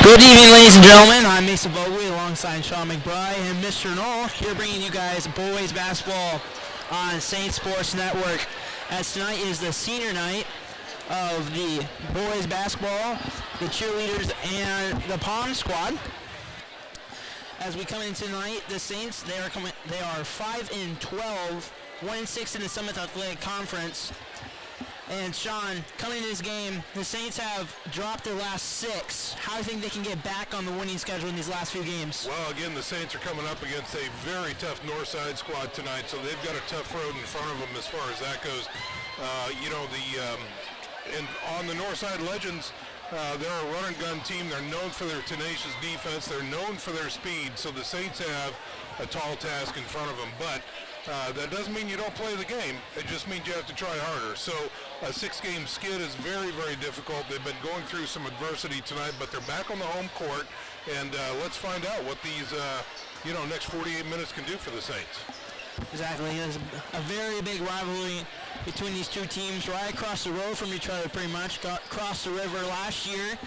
Good evening, ladies and gentlemen. I'm Mason Bogley alongside Sean McBride and Mr. Knoll here bringing you guys boys basketball on Saint Sports Network. As tonight is the senior night of the boys basketball, the cheerleaders, and the Palm squad. As we come in tonight, the Saints they are 5-12, 1-6 in the Summit Athletic Conference. And Sean, coming into this game, the Saints have dropped their last 6. How do you think they can get back on the winning schedule in these last few games? Well, again, the Saints are coming up against a very tough Northside squad tonight, so they've got a tough road in front of them as far as that goes. And on the Northside Legends, they're a run and gun team. They're known for their tenacious defense. They're known for their speed, so the Saints have a tall task in front of them. But that doesn't mean you don't play the game. It just means you have to try harder. So a 6-game skid is very, very difficult. They've been going through some adversity tonight, but they're back on the home court. And let's find out what these, next 48 minutes can do for the Saints. Exactly. There's a very big rivalry between these two teams right across the road from each other pretty much. Got across the river last year.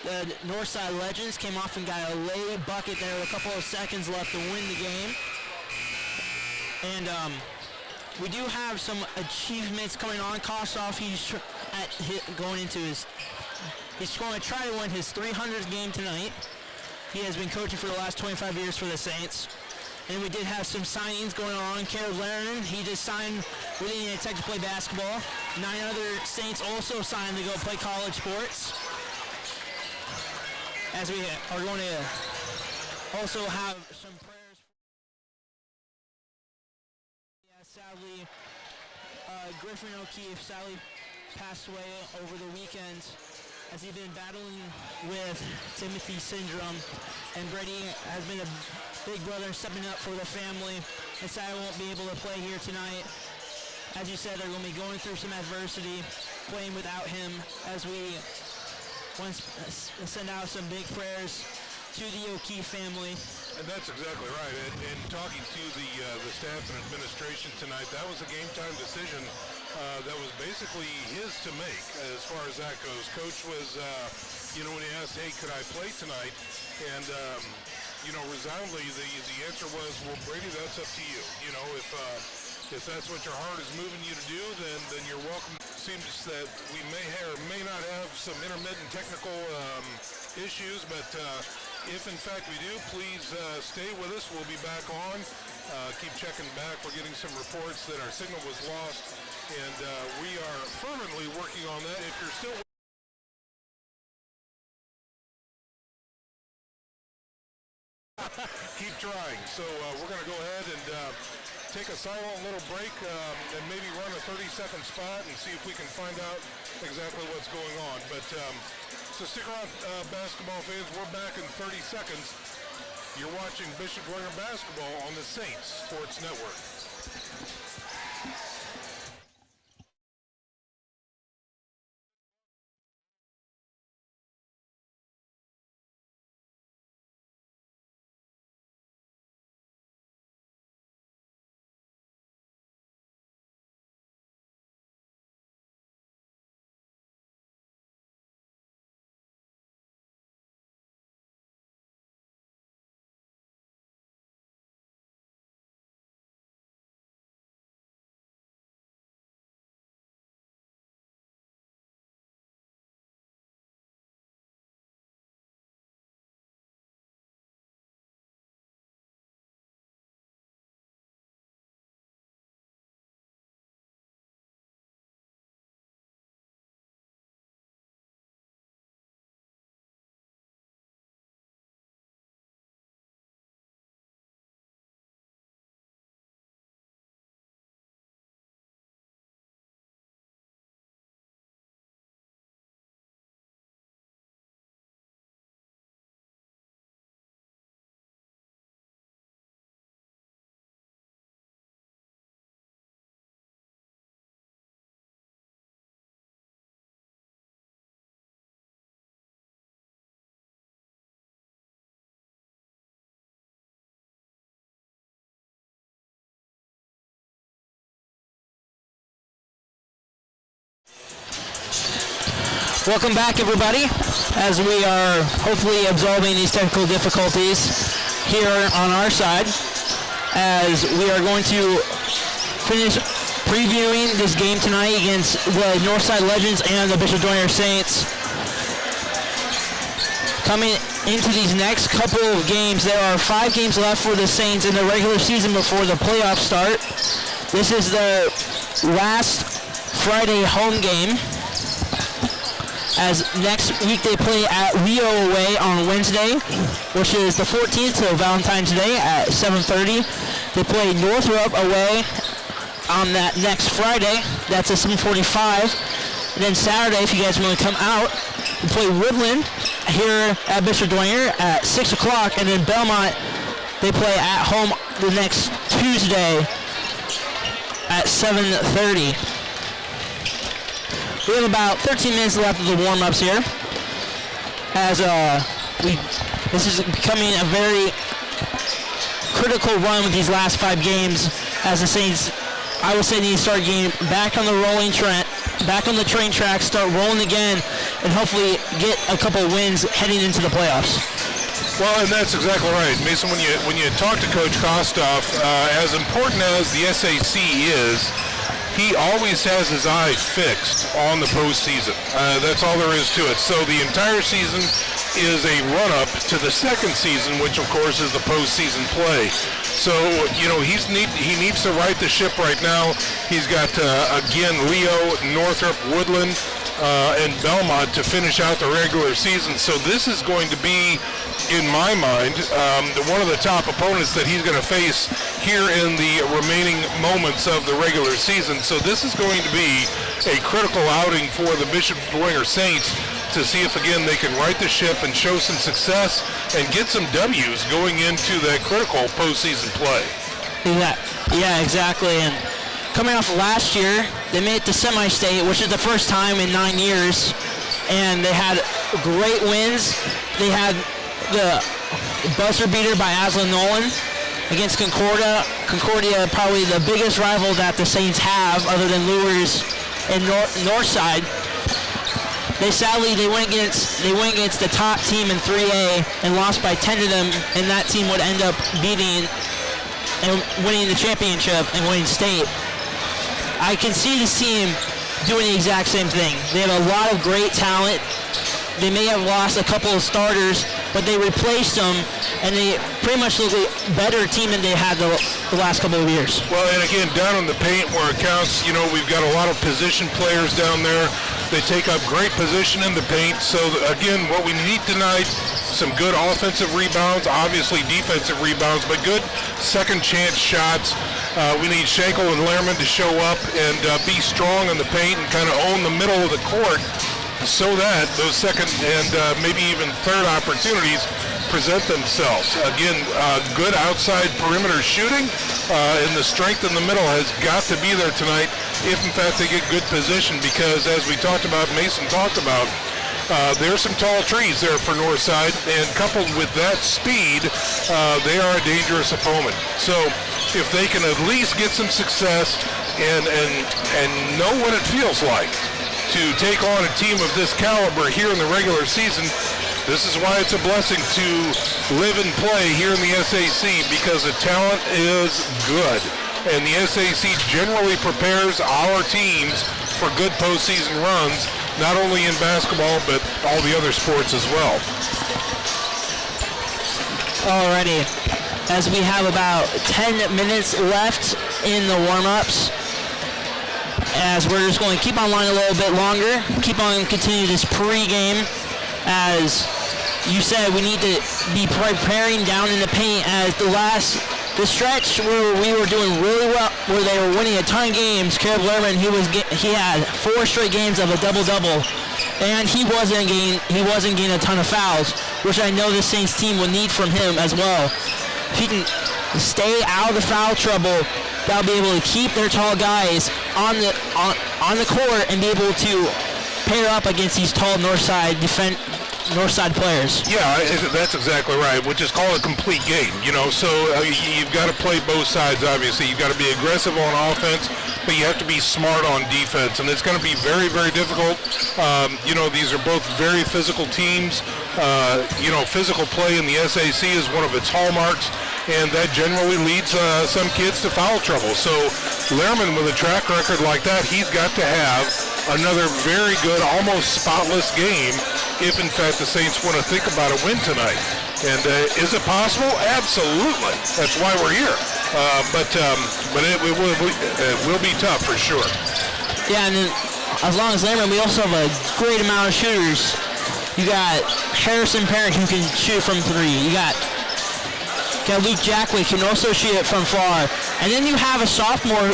The Northside Legends came off and got a late bucket there with a couple of seconds left to win the game. And we do have some achievements coming on. Kosoff, he's going to try to win his 300th game tonight. He has been coaching for the last 25 years for the Saints. And we did have some signings going on. Caleb Larin, he just signed with Indiana Tech to play basketball. 9 other Saints also signed to go play college sports. As we are going to also have some prayers. Sadly, Griffin O'Keefe sadly passed away over the weekend as he'd been battling with Timothy syndrome, and Brady has been a big brother stepping up for the family, and sadly won't be able to play here tonight. As you said, they're going to be going through some adversity playing without him, as we once send out some big prayers to the O'Keefe family. And that's exactly right. And talking to the staff and administration tonight, that was a game time decision that was basically his to make as far as that goes. Coach was, when he asked, hey, could I play tonight? And, resoundingly, the answer was, well, Brady, that's up to you. If that's what your heart is moving you to do, then you're welcome. It seems that we may or may not have some intermittent technical issues, but if in fact we do, please stay with us. We'll be back on. Keep checking back. We're getting some reports that our signal was lost, and we are fervently working on that. If you're still keep trying. So we're going to go ahead and take a silent little break and maybe run a 30-second spot and see if we can find out exactly what's going on. But so stick around, basketball fans. We're back in 30 seconds. You're watching Bishop Warrior Basketball on the Saints Sports Network. Welcome back, everybody, as we are hopefully absolving these technical difficulties here on our side, as we are going to finish previewing this game tonight against the Northside Legends and the Bishop Dwyer Saints. Coming into these next couple of games, there are 5 games left for the Saints in the regular season before the playoffs start. This is the last Friday home game, as next week they play at Leo away on Wednesday, which is the 14th, so Valentine's Day at 7:30. They play Northrop away on that next Friday. That's at 7:45. And then Saturday, if you guys want to come out, we play Woodland here at Bishop Dwyer at 6 o'clock. And then Belmont, they play at home the next Tuesday at 7:30. We have about 13 minutes left of the warm-ups here, as this is becoming a very critical run with these last 5 games, as the Saints, I would say, need to start getting back on the back on the train track, start rolling again, and hopefully get a couple of wins heading into the playoffs. Well, and that's exactly right, Mason. When you talk to Coach Kostoff, as important as the SAC is, he always has his eye fixed on the postseason. That's all there is to it. So the entire season is a run-up to the second season, which of course is the postseason play. So, he needs to right the ship right now. He's got, again, Leo, Northrop, Woodland, and Belmont to finish out the regular season. So this is going to be, in my mind, one of the top opponents that he's going to face here in the remaining moments of the regular season. So this is going to be a critical outing for the Bishop Dwyer Saints to see if, again, they can right the ship and show some success and get some W's going into that critical postseason play. Yeah, exactly. And coming off last year, they made it to semi-state, which is the first time in 9 years, and they had great wins. They had the buzzer beater by Aslan Nolan against Concordia, probably the biggest rival that the Saints have, other than Lures and Northside. They went against the top team in 3A and lost by 10 to them, and that team would end up beating and winning the championship and winning state. I can see this team doing the exact same thing. They have a lot of great talent. They may have lost a couple of starters, but they replaced them, and they pretty much look a better team than they had the last couple of years. Well, and again, down in the paint where it counts, we've got a lot of position players down there. They take up great position in the paint. So, again, what we need tonight, some good offensive rebounds, obviously defensive rebounds, but good second chance shots. We need Schenkel and Lehrman to show up and be strong in the paint and kind of own the middle of the court, so that those second and maybe even third opportunities present themselves. Again, good outside perimeter shooting, and the strength in the middle has got to be there tonight if, in fact, they get good position, because as we talked about, Mason talked about, there's some tall trees there for Northside, and coupled with that speed, they are a dangerous opponent. So if they can at least get some success and know what it feels like to take on a team of this caliber here in the regular season, this is why it's a blessing to live and play here in the SAC, because the talent is good. And the SAC generally prepares our teams for good postseason runs, not only in basketball, but all the other sports as well. Alrighty, as we have about 10 minutes left in the warm-ups, as we're just going to keep online a little bit longer, continue this pre-game. As you said, we need to be preparing down in the paint, as the stretch where we were doing really well, where they were winning a ton of games. Caleb Lehrman, he had 4 straight games of a double-double, and he wasn't getting a ton of fouls, which I know the Saints team will need from him as well. If he can stay out of the foul trouble, they'll be able to keep their tall guys on the court and be able to pair up against these tall Northside Northside players. Yeah, that's exactly right, which is called a complete game, So you've got to play both sides, obviously. You've got to be aggressive on offense, but you have to be smart on defense, and it's going to be very, very difficult. These are both very physical teams. Physical play in the SAC is one of its hallmarks, and that generally leads some kids to foul trouble. So Lehrman, with a track record like that, he's got to have another very good, almost spotless game if, in fact, the Saints want to think about a win tonight. And is it possible? Absolutely. That's why we're here. But it will be tough for sure. Yeah, and then as long as Lehrman, we also have a great amount of shooters. You got Harrison Parent, who can shoot from three. You got Luke Jackwick, who can also shoot it from far. And then you have a sophomore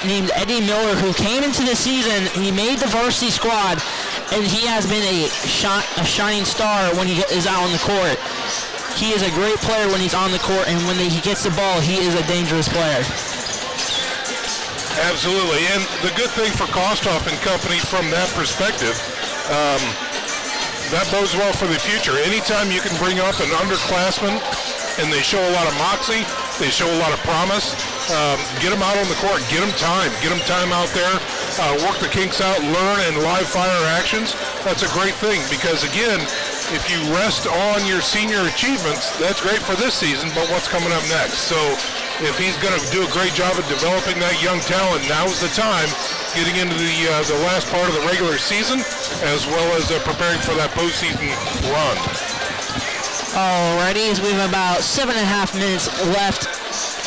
named Eddie Miller, who came into the season. He made the varsity squad, and he has been a shining star when he is out on the court. He is a great player when he's on the court, and when he gets the ball, he is a dangerous player. Absolutely, and the good thing for Kostoff and company from that perspective, that bodes well for the future. Anytime you can bring up an underclassman and they show a lot of moxie, they show a lot of promise, get them out on the court, get them time out there, work the kinks out, learn and live fire actions. That's a great thing because, again, if you rest on your senior achievements, that's great for this season, but what's coming up next? So if he's going to do a great job of developing that young talent, now's the time, getting into the last part of the regular season, as well as preparing for that postseason run. Alrighty, we have about 7.5 minutes left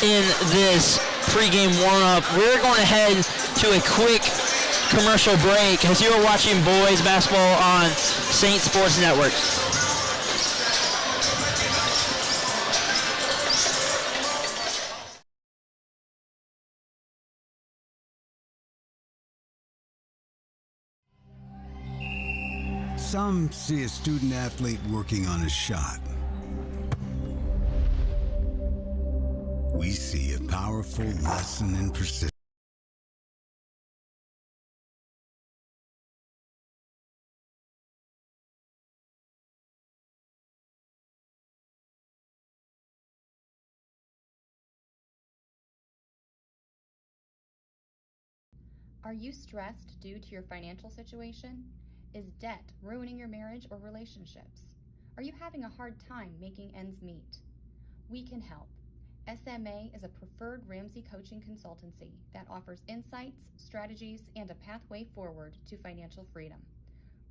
in this pregame warm-up. We're going to head to a quick commercial break as you're watching boys basketball on Saint Sports Network. Some see a student athlete working on a shot. We see a powerful lesson in persistence. Are you stressed due to your financial situation? Is debt ruining your marriage or relationships? Are you having a hard time making ends meet? We can help. SMA is a preferred Ramsey coaching consultancy that offers insights, strategies, and a pathway forward to financial freedom.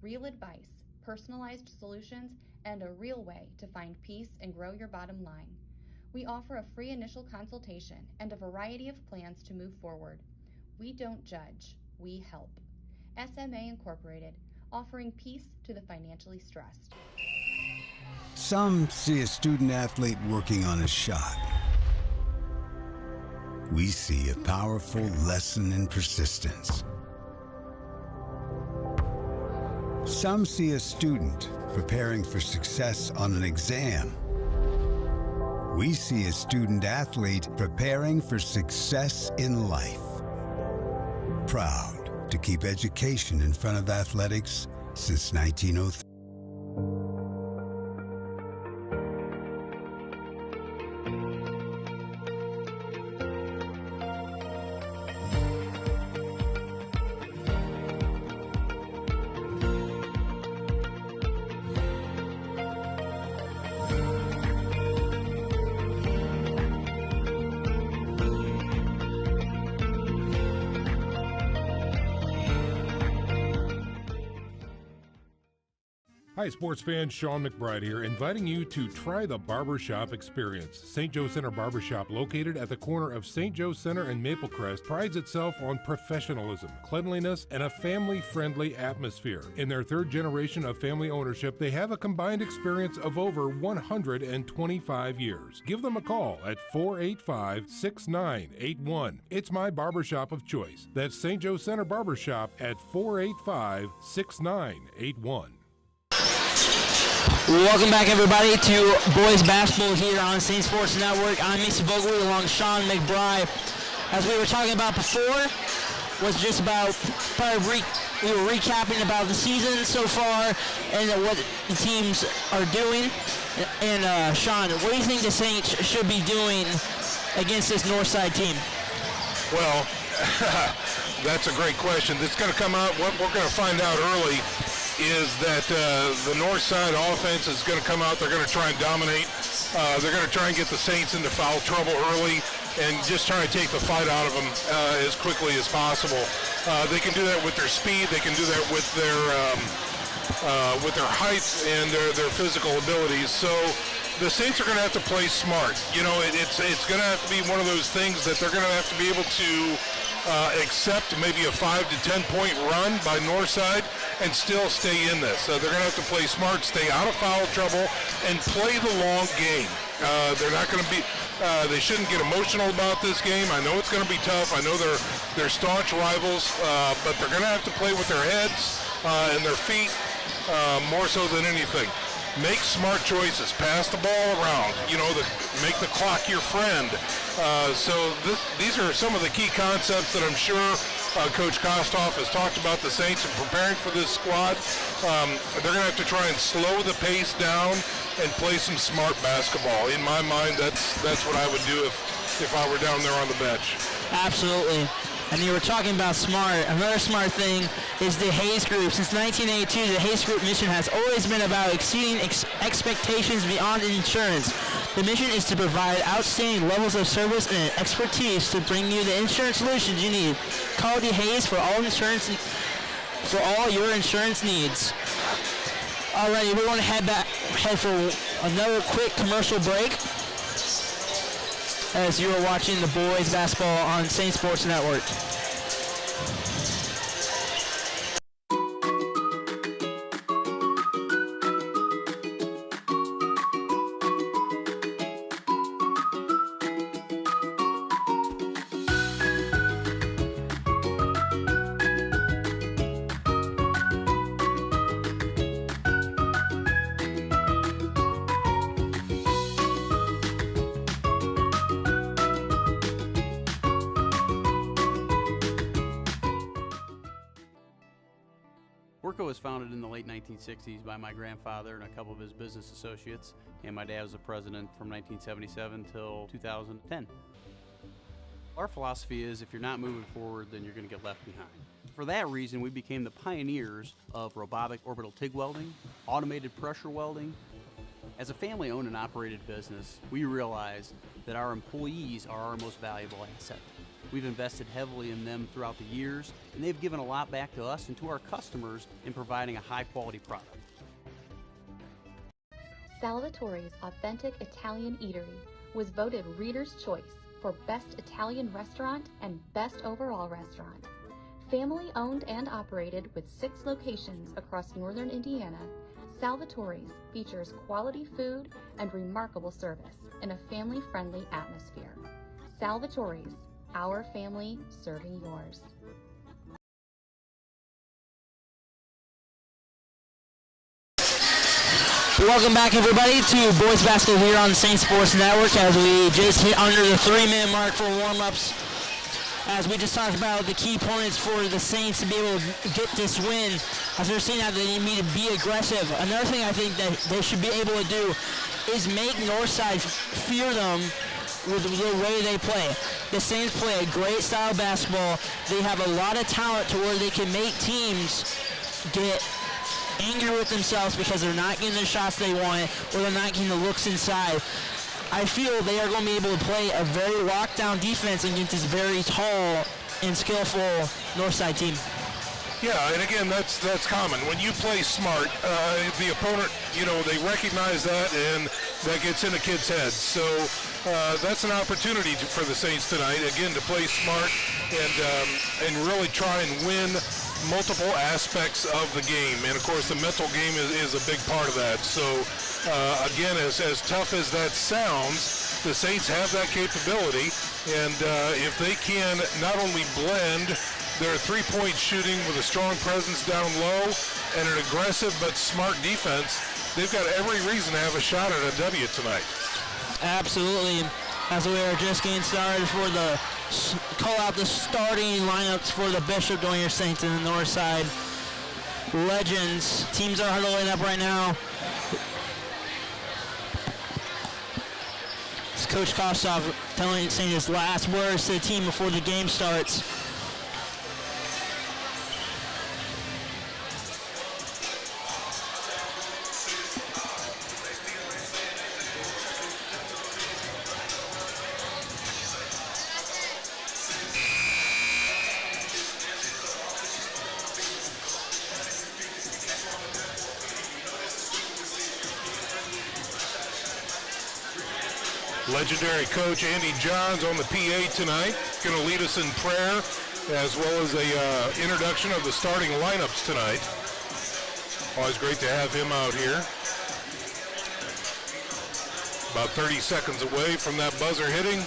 Real advice, personalized solutions, and a real way to find peace and grow your bottom line. We offer a free initial consultation and a variety of plans to move forward. We don't judge, we help. SMA Incorporated, offering peace to the financially stressed. Some see a student athlete working on a shot. We see a powerful lesson in persistence. Some see a student preparing for success on an exam. We see a student athlete preparing for success in life. Proud to keep education in front of athletics since 1903. Hi, sports fans. Sean McBride here, inviting you to try the Barbershop experience. St. Joe Center Barbershop, located at the corner of St. Joe Center and Maplecrest, prides itself on professionalism, cleanliness, and a family-friendly atmosphere. In their third generation of family ownership, they have a combined experience of over 125 years. Give them a call at 485-6981. It's my barbershop of choice. That's St. Joe Center Barbershop at 485-6981. Welcome back, everybody, to boys basketball here on Saint Sports Network. I'm Mason Vogel along Sean McBride. As we were talking about before, was just about we were recapping about the season so far and what the teams are doing. And Sean, what do you think the Saints should be doing against this Northside team? Well, that's a great question. It's going to come out. What we're going to find out early is that the Northside offense is going to come out. They're going to try and dominate. They're going to try and get the Saints into foul trouble early and just try and take the fight out of them as quickly as possible. They can do that with their speed. They can do that with their height and their physical abilities. So the Saints are going to have to play smart. You know, it's going to have to be one of those things that they're going to have to be able to accept maybe a 5 to 10 point run by Northside and still stay in this. They're going to have to play smart, stay out of foul trouble, and play the long game. They're not going to be. They shouldn't get emotional about this game. I know it's going to be tough. I know they're staunch rivals, but they're going to have to play with their heads and their feet more so than anything. Make smart choices. Pass the ball around. You know, make the clock your friend. So these are some of the key concepts that I'm sure Coach Kostoff has talked about the Saints in preparing for this squad. They're going to have to try and slow the pace down and play some smart basketball. In my mind, that's what I would do if I were down there on the bench. Absolutely. And you were talking about smart. Another smart thing is the Hayes Group. Since 1982, the Hayes Group mission has always been about exceeding expectations beyond insurance. The mission is to provide outstanding levels of service and expertise to bring you the insurance solutions you need. Call the Hayes for all your insurance needs. Alrighty, we're going to head for another quick commercial break as you are watching the boys basketball on Saint Sports Network. Worco was founded in the late 1960s by my grandfather and a couple of his business associates, and my dad was the president from 1977 till 2010. Our philosophy is if you're not moving forward, then you're going to get left behind. For that reason, we became the pioneers of robotic orbital TIG welding, automated pressure welding. As a family-owned and operated business, we realize that our employees are our most valuable asset. We've invested heavily in them throughout the years, and they've given a lot back to us and to our customers in providing a high-quality product. Salvatore's Authentic Italian Eatery was voted Reader's Choice for Best Italian Restaurant and Best Overall Restaurant. Family-owned and operated with 6 locations across northern Indiana, Salvatore's features quality food and remarkable service in a family-friendly atmosphere. Salvatore's, our family serving yours. Welcome back, everybody, to Boys Basketball here on the Saint Sports Network as we just hit under the 3-minute mark for warm-ups. As we just talked about the key points for the Saints to be able to get this win, as they're seeing how they need to be aggressive. Another thing I think that they should be able to do is make Northside fear them with the way they play. The Saints play a great style of basketball. They have a lot of talent to where they can make teams get angry with themselves because they're not getting the shots they want or they're not getting the looks inside. I feel they are going to be able to play a very lockdown defense against this very tall and skillful Northside team. Yeah, and again, that's common. When you play smart, the opponent, they recognize that, and that gets in the kid's head. So that's an opportunity for the Saints tonight, again, to play smart and really try and win multiple aspects of the game. And, of course, the mental game is a big part of that. So, again, as tough as that sounds, the Saints have that capability. And if they can not only blend their three-point shooting with a strong presence down low and an aggressive but smart defense, they've got every reason to have a shot at a W tonight. Absolutely. As we are just getting started for the call out the starting lineups for the Bishop Dwyer Saints and the Northside Legends. Teams are huddling up right now. It's Coach Kostoff saying his last words to the team before the game starts. Legendary coach Andy Johns on the PA tonight, going to lead us in prayer as well as a introduction of the starting lineups tonight. Always great to have him out here. About 30 seconds away from that buzzer hitting.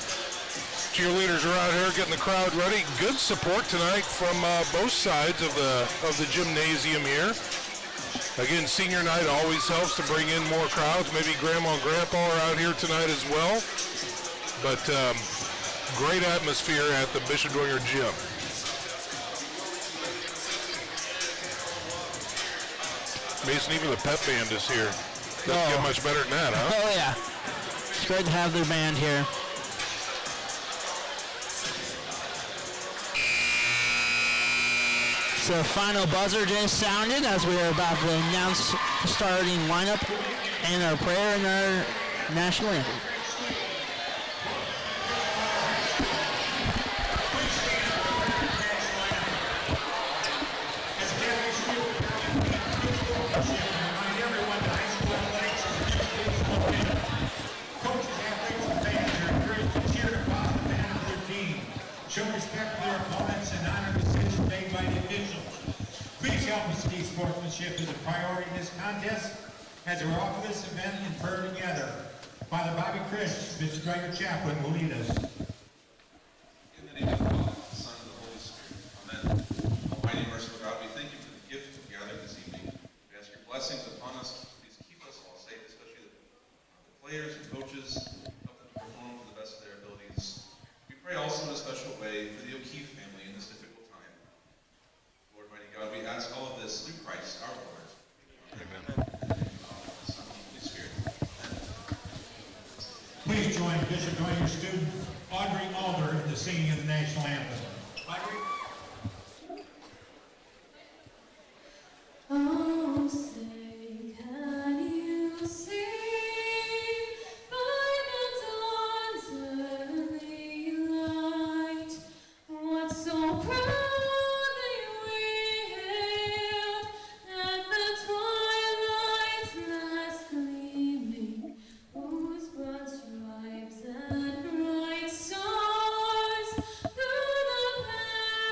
Cheerleaders are out here getting the crowd ready. Good support tonight from both sides of the gymnasium here. Again, senior night always helps to bring in more crowds. Maybe grandma and grandpa are out here tonight as well. But great atmosphere at the Bishop Dwyer Gym. Mason, even the pep band is here. Doesn't get much better than that, huh? Oh, yeah. It's great to have their band here. So final buzzer just sounded as we are about to announce the starting lineup and our prayer and our national anthem. Show respect for their opponents and honor decisions made by the officials. Please help us see sportsmanship as a priority in this contest as we offer this event in prayer together. Father Bobby Chris, Bishop Dwyer Chaplain, will lead us. In the name of the Father, the Son, and the Holy Spirit. Amen. Almighty and merciful God, we thank you for the gift of gathering this evening. We ask your blessings upon us. Please keep us all safe, especially the players and coaches. Help them to perform to the best of their abilities. We pray also in a special way for the O'Keefe family in this difficult time. Lord, mighty God, we ask all of this through Christ, our Lord. Amen. The Son, and the Holy Spirit. Please join Bishop Dwyer student Audrey Alder in the singing of the national anthem. Audrey? Oh, say, can you see by the dawn's early light what so proudly we hailed at the twilight's last gleaming, whose broad stripes and bright stars through the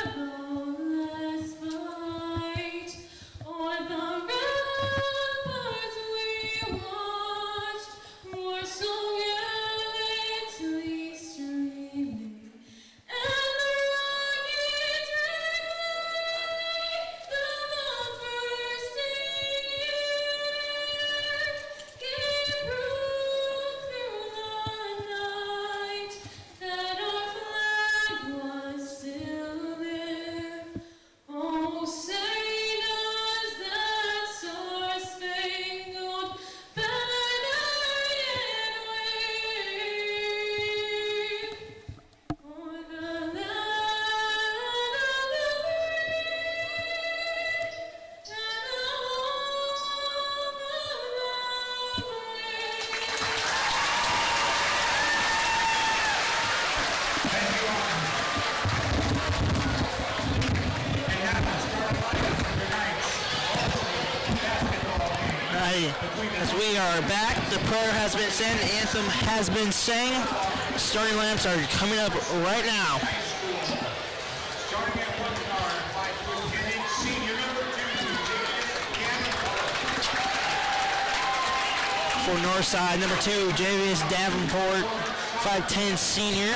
perilous fight o'er the ramparts we watched were so gallantly streaming, and the rugged red the bursting air gave proof through the night that our flag was still there. Oh, say does that star-spangled banner yet wave o'er the land of the free and the home of the Thank you, Audrey. And now the starting lineup for tonight's basketball game. Right. As we are back, the prayer has been said, the anthem has been sang. Starting lineups are coming up right now. Starting at one guard, 5'10" senior number 2, For Northside, number 2, Javius Davenport, 5'10" senior.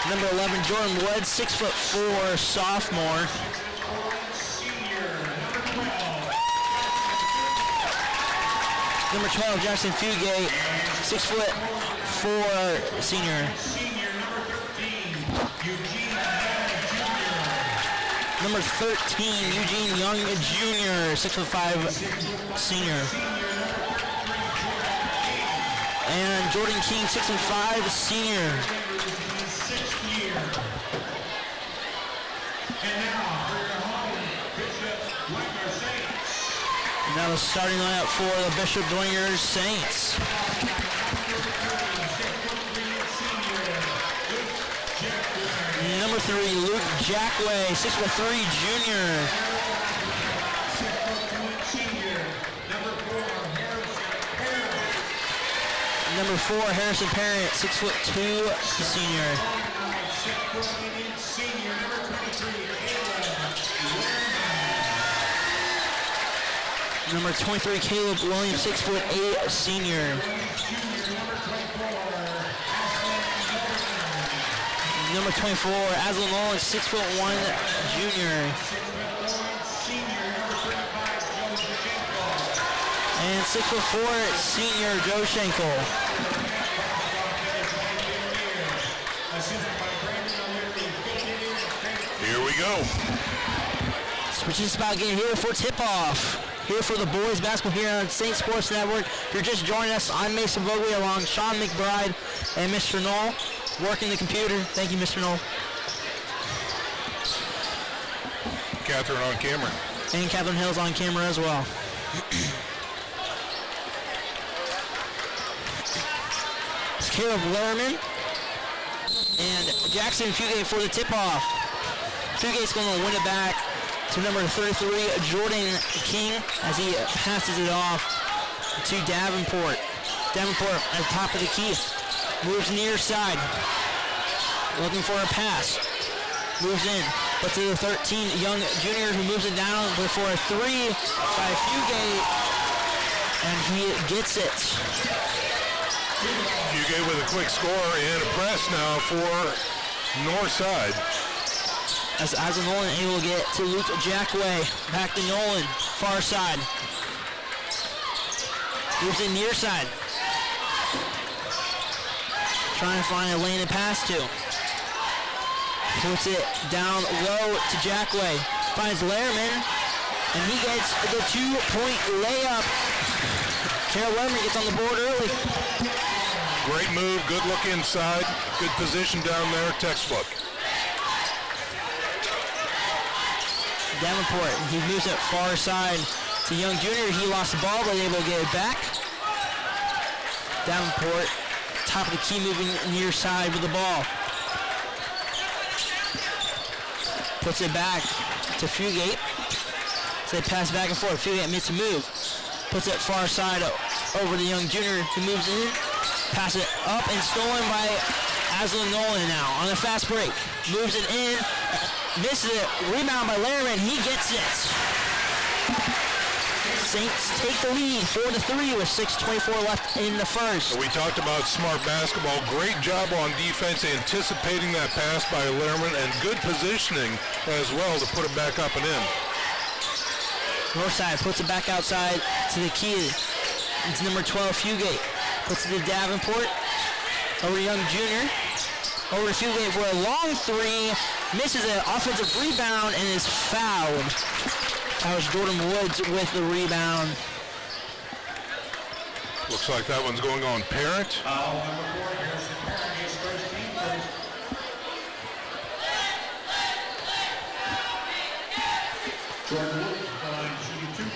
Number 11, Jordan Wood, 6'4", sophomore. Number 12, Jackson Fugate, 6'4", 4 senior. Senior number 13, Eugene Young Jr. Number 13, Eugene Young Jr., 6'5" senior. And Jordan King, 6'5", senior. In his 6th year. And now, for your home, Bishop Wagner Saints. Now the starting lineup for the Bishop Dwingers Saints. Number 3, Luke Jackway, 6'3", junior. 6'1" senior. Number 4, Harrison Parent, 6'2", senior. 6'1" senior. Number 23, Number 23, Caleb Williams, 6'8", senior. Number 24, Aslan Nolan, 6'1", junior. And 6'4", senior, Joe Schenkel. Here we go. So we're just about getting here for tip-off. Here for the boys basketball here on St. Sports Network. If you're just joining us, I'm Mason Vogel along Sean McBride and Mr. Knoll working the computer. Thank you, Mr. Knoll. Catherine on camera. And Catherine Hill's on camera as well. It's Caleb Lehrman and Jackson Fugate for the tip-off. Fugate's going to win it back to number 33, Jordan King, as he passes it off to Davenport. Davenport at the top of the key. Moves near side. Looking for a pass. Moves in. But to the 13, Young Jr., who moves it down before a 3 by Fugate. And he gets it. Fugate with a quick score and a press now for Northside. As Nolan able to get to Luke Jackway. Back to Nolan. Far side. Moves in near side. Trying to find a lane to pass to. Puts it down low to Jackway. Finds Lehrman. And he gets the 2-point layup. Carol Lehrman gets on the board early. Great move. Good look inside. Good position down there. Textbook. Davenport, he moves it far side to Young Jr. He lost the ball, but able to get it back. Davenport, top of the key, moving near side with the ball. Puts it back to Fugate. So they pass back and forth. Fugate makes a move. Puts it far side over to Young Jr. Who moves in. Pass it up and stolen by Aslan Nolan now on a fast break. Moves it in. Misses it. Rebound by Lehrman. He gets it. Saints take the lead 4-3 with 6:24 left in the first. We talked about smart basketball. Great job on defense, anticipating that pass by Lehrman, and good positioning as well to put it back up and in. Northside puts it back outside to the key. It's number 12, Fugate. Puts it to Davenport. Over to Young Jr. Over to Fugate for a long 3. Misses an offensive rebound and is fouled. That was Jordan Woods with the rebound. Looks like that one's going on Parent. Foul number 4, Harrison Parent, his first team first. Jordan Woods, line shooting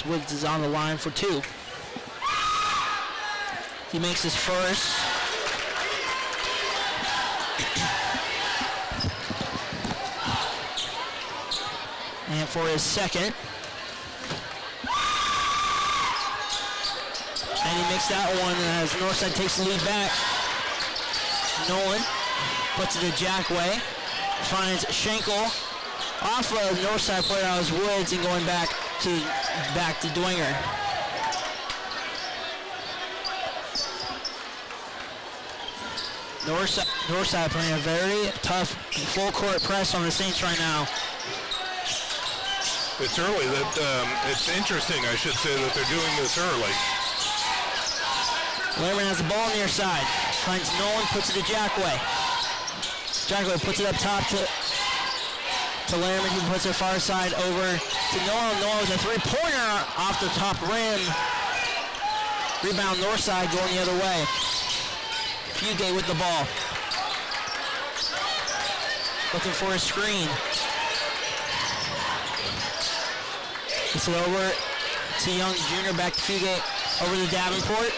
2. Woods is on the line for 2. He makes his first. And for his second. And he makes that one as Northside takes the lead back. Nolan puts it to Jackway. Finds Schenkel. Off of Northside player out was Woods and going back to Dwinger. Northside playing a very tough full court press on the Saints right now. It's early. It's interesting, I should say, that they're doing this early. Lerman has the ball near side. Finds Nolan, puts it to Jackway. Jackway puts it up top to Lerman, who puts it far side over to Nolan. Nolan with a three-pointer off the top rim. Rebound Northside going the other way. Fugate with the ball. Looking for a screen. Gets it over to Young Jr. Back to Fugate. Over to Davenport.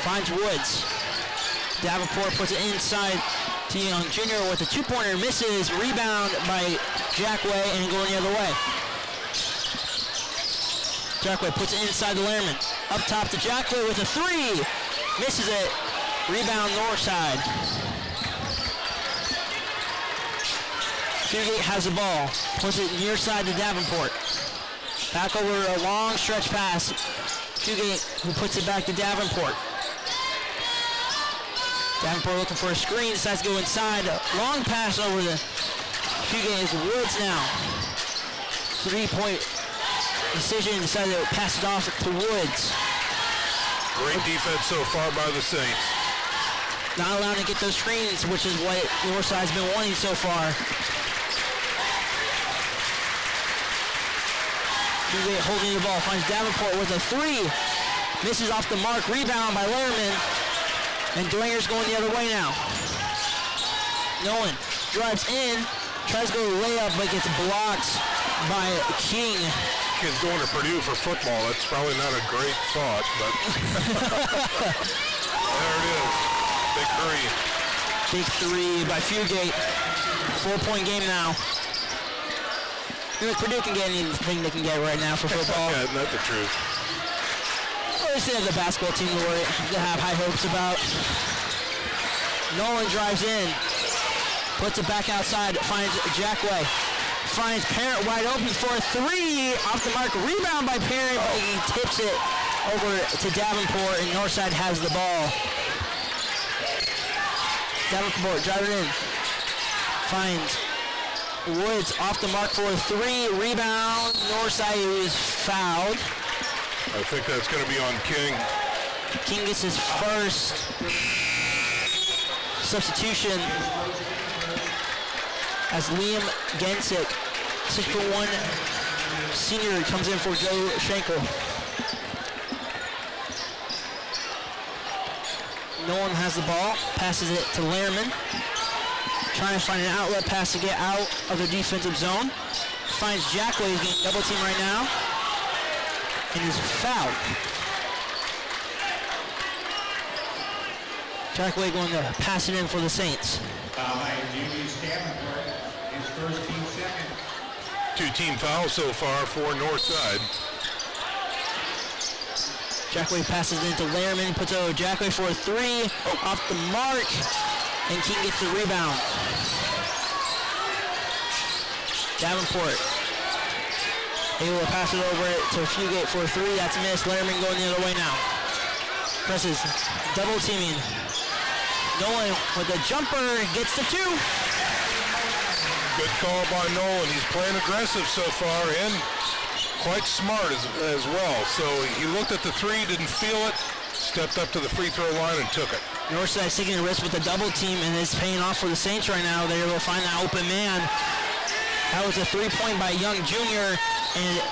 Finds Woods. Davenport puts it inside to Young Jr. with a two-pointer. Misses. Rebound by Jackway and going the other way. Jackway puts it inside to Lerman. Up top to Jackway with a three. Misses it. Rebound Northside. Fugate has the ball. Puts it near side to Davenport. Back over a long stretch pass. Fugate who puts it back to Davenport. Davenport looking for a screen. Decides to go inside. Long pass over the Fugate is Woods now. 3-point decision. Decided to pass it off to Woods. Great defense so far by the Saints. Not allowed to get those screens, which is what Northside's been wanting so far. Fugate holding the ball, finds Davenport with a three. Misses off the mark, rebound by Lerman. And Dwinger's going the other way now. Nolan drives in, tries to go layup, but gets blocked by King. Kids going to Purdue for football. That's probably not a great thought, but there it is. Big three. Big three by Fugate. 4-point game now. Purdue can get anything they can get right now for football. Yeah, isn't that the truth? Well, they still have the basketball team to have high hopes about. Nolan drives in. Puts it back outside. Finds Jackway. Finds Parent wide open for a three. Off the mark. Rebound by Parent, but he tips it over to Davenport, and Northside has the ball. Davenport driving in. Finds Woods off the mark for a three. Rebound. Northside is fouled. I think that's going to be on King. King gets his first substitution as Liam Gensick, 6'1" senior, comes in for Joe Schenkel. Nolan has the ball, passes it to Lerman. Trying to find an outlet pass to get out of the defensive zone. Finds Jackway, who's getting double team right now. And is fouled. Jackway going to pass it in for the Saints. By Julius Davenport, his first team second. 2-team fouls so far for Northside. Jackway passes it into Lerman, puts over Jackway for a three. Off the mark. And King gets the rebound. Davenport able to pass it over to Fugate for a three. That's missed. Lerman going the other way now. Presses. Double teaming. Nolan with a jumper gets the two. Good call by Nolan. He's playing aggressive so far and quite smart as well. So he looked at the three, didn't feel it, stepped up to the free throw line and took it. Northside taking the risk with the double team, and it's paying off for the Saints right now. They're able to find that open man. That was a three-point by Young Jr., and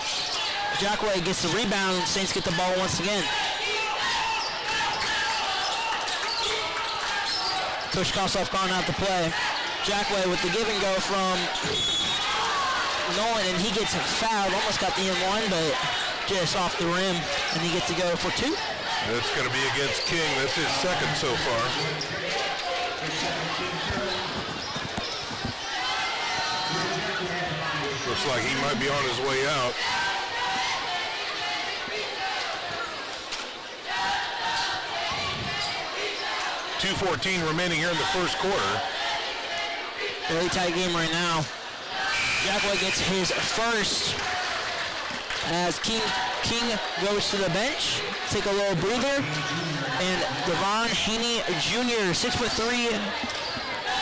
Jackway gets the rebound, and Saints get the ball once again. Coach Kossoff gone out to play. Jackway with the give and go from Nolan, and he gets fouled. Almost got the M1, but just off the rim, and he gets to go for two. That's going to be against King. That's his second so far. Looks like he might be on his way out. .2:14 remaining here in the first quarter. Very tight game right now. Jackway gets his first as King goes to the bench. Take a little breather. And Devon Haney Jr., 6'3",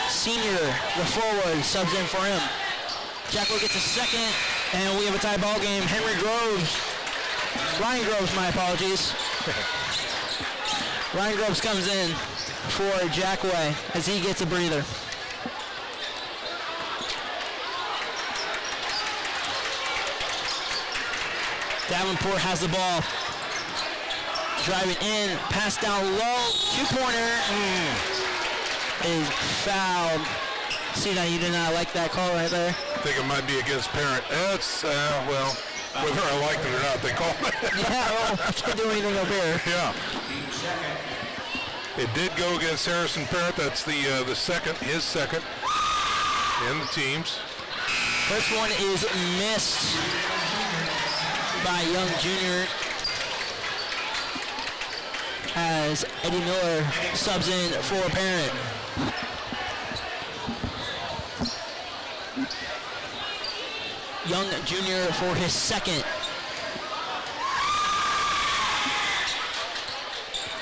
senior, the forward, subs in for him. Jackway gets a second, and we have a tie ball game. Ryan Groves, my apologies. Ryan Groves comes in for Jackway as he gets a breather. Davenport has the ball. Driving in, pass down low, two-pointer is fouled. See that you did not like that call right there. I think it might be against Parent. It's, well, whether I like it or not, they call it. Yeah, well, I can't do anything up here. Yeah. It did go against Harrison Parrott. That's the second, his second in the teams. First one is missed by Young Jr. as Eddie Miller subs in for Parent. Young Jr. for his second.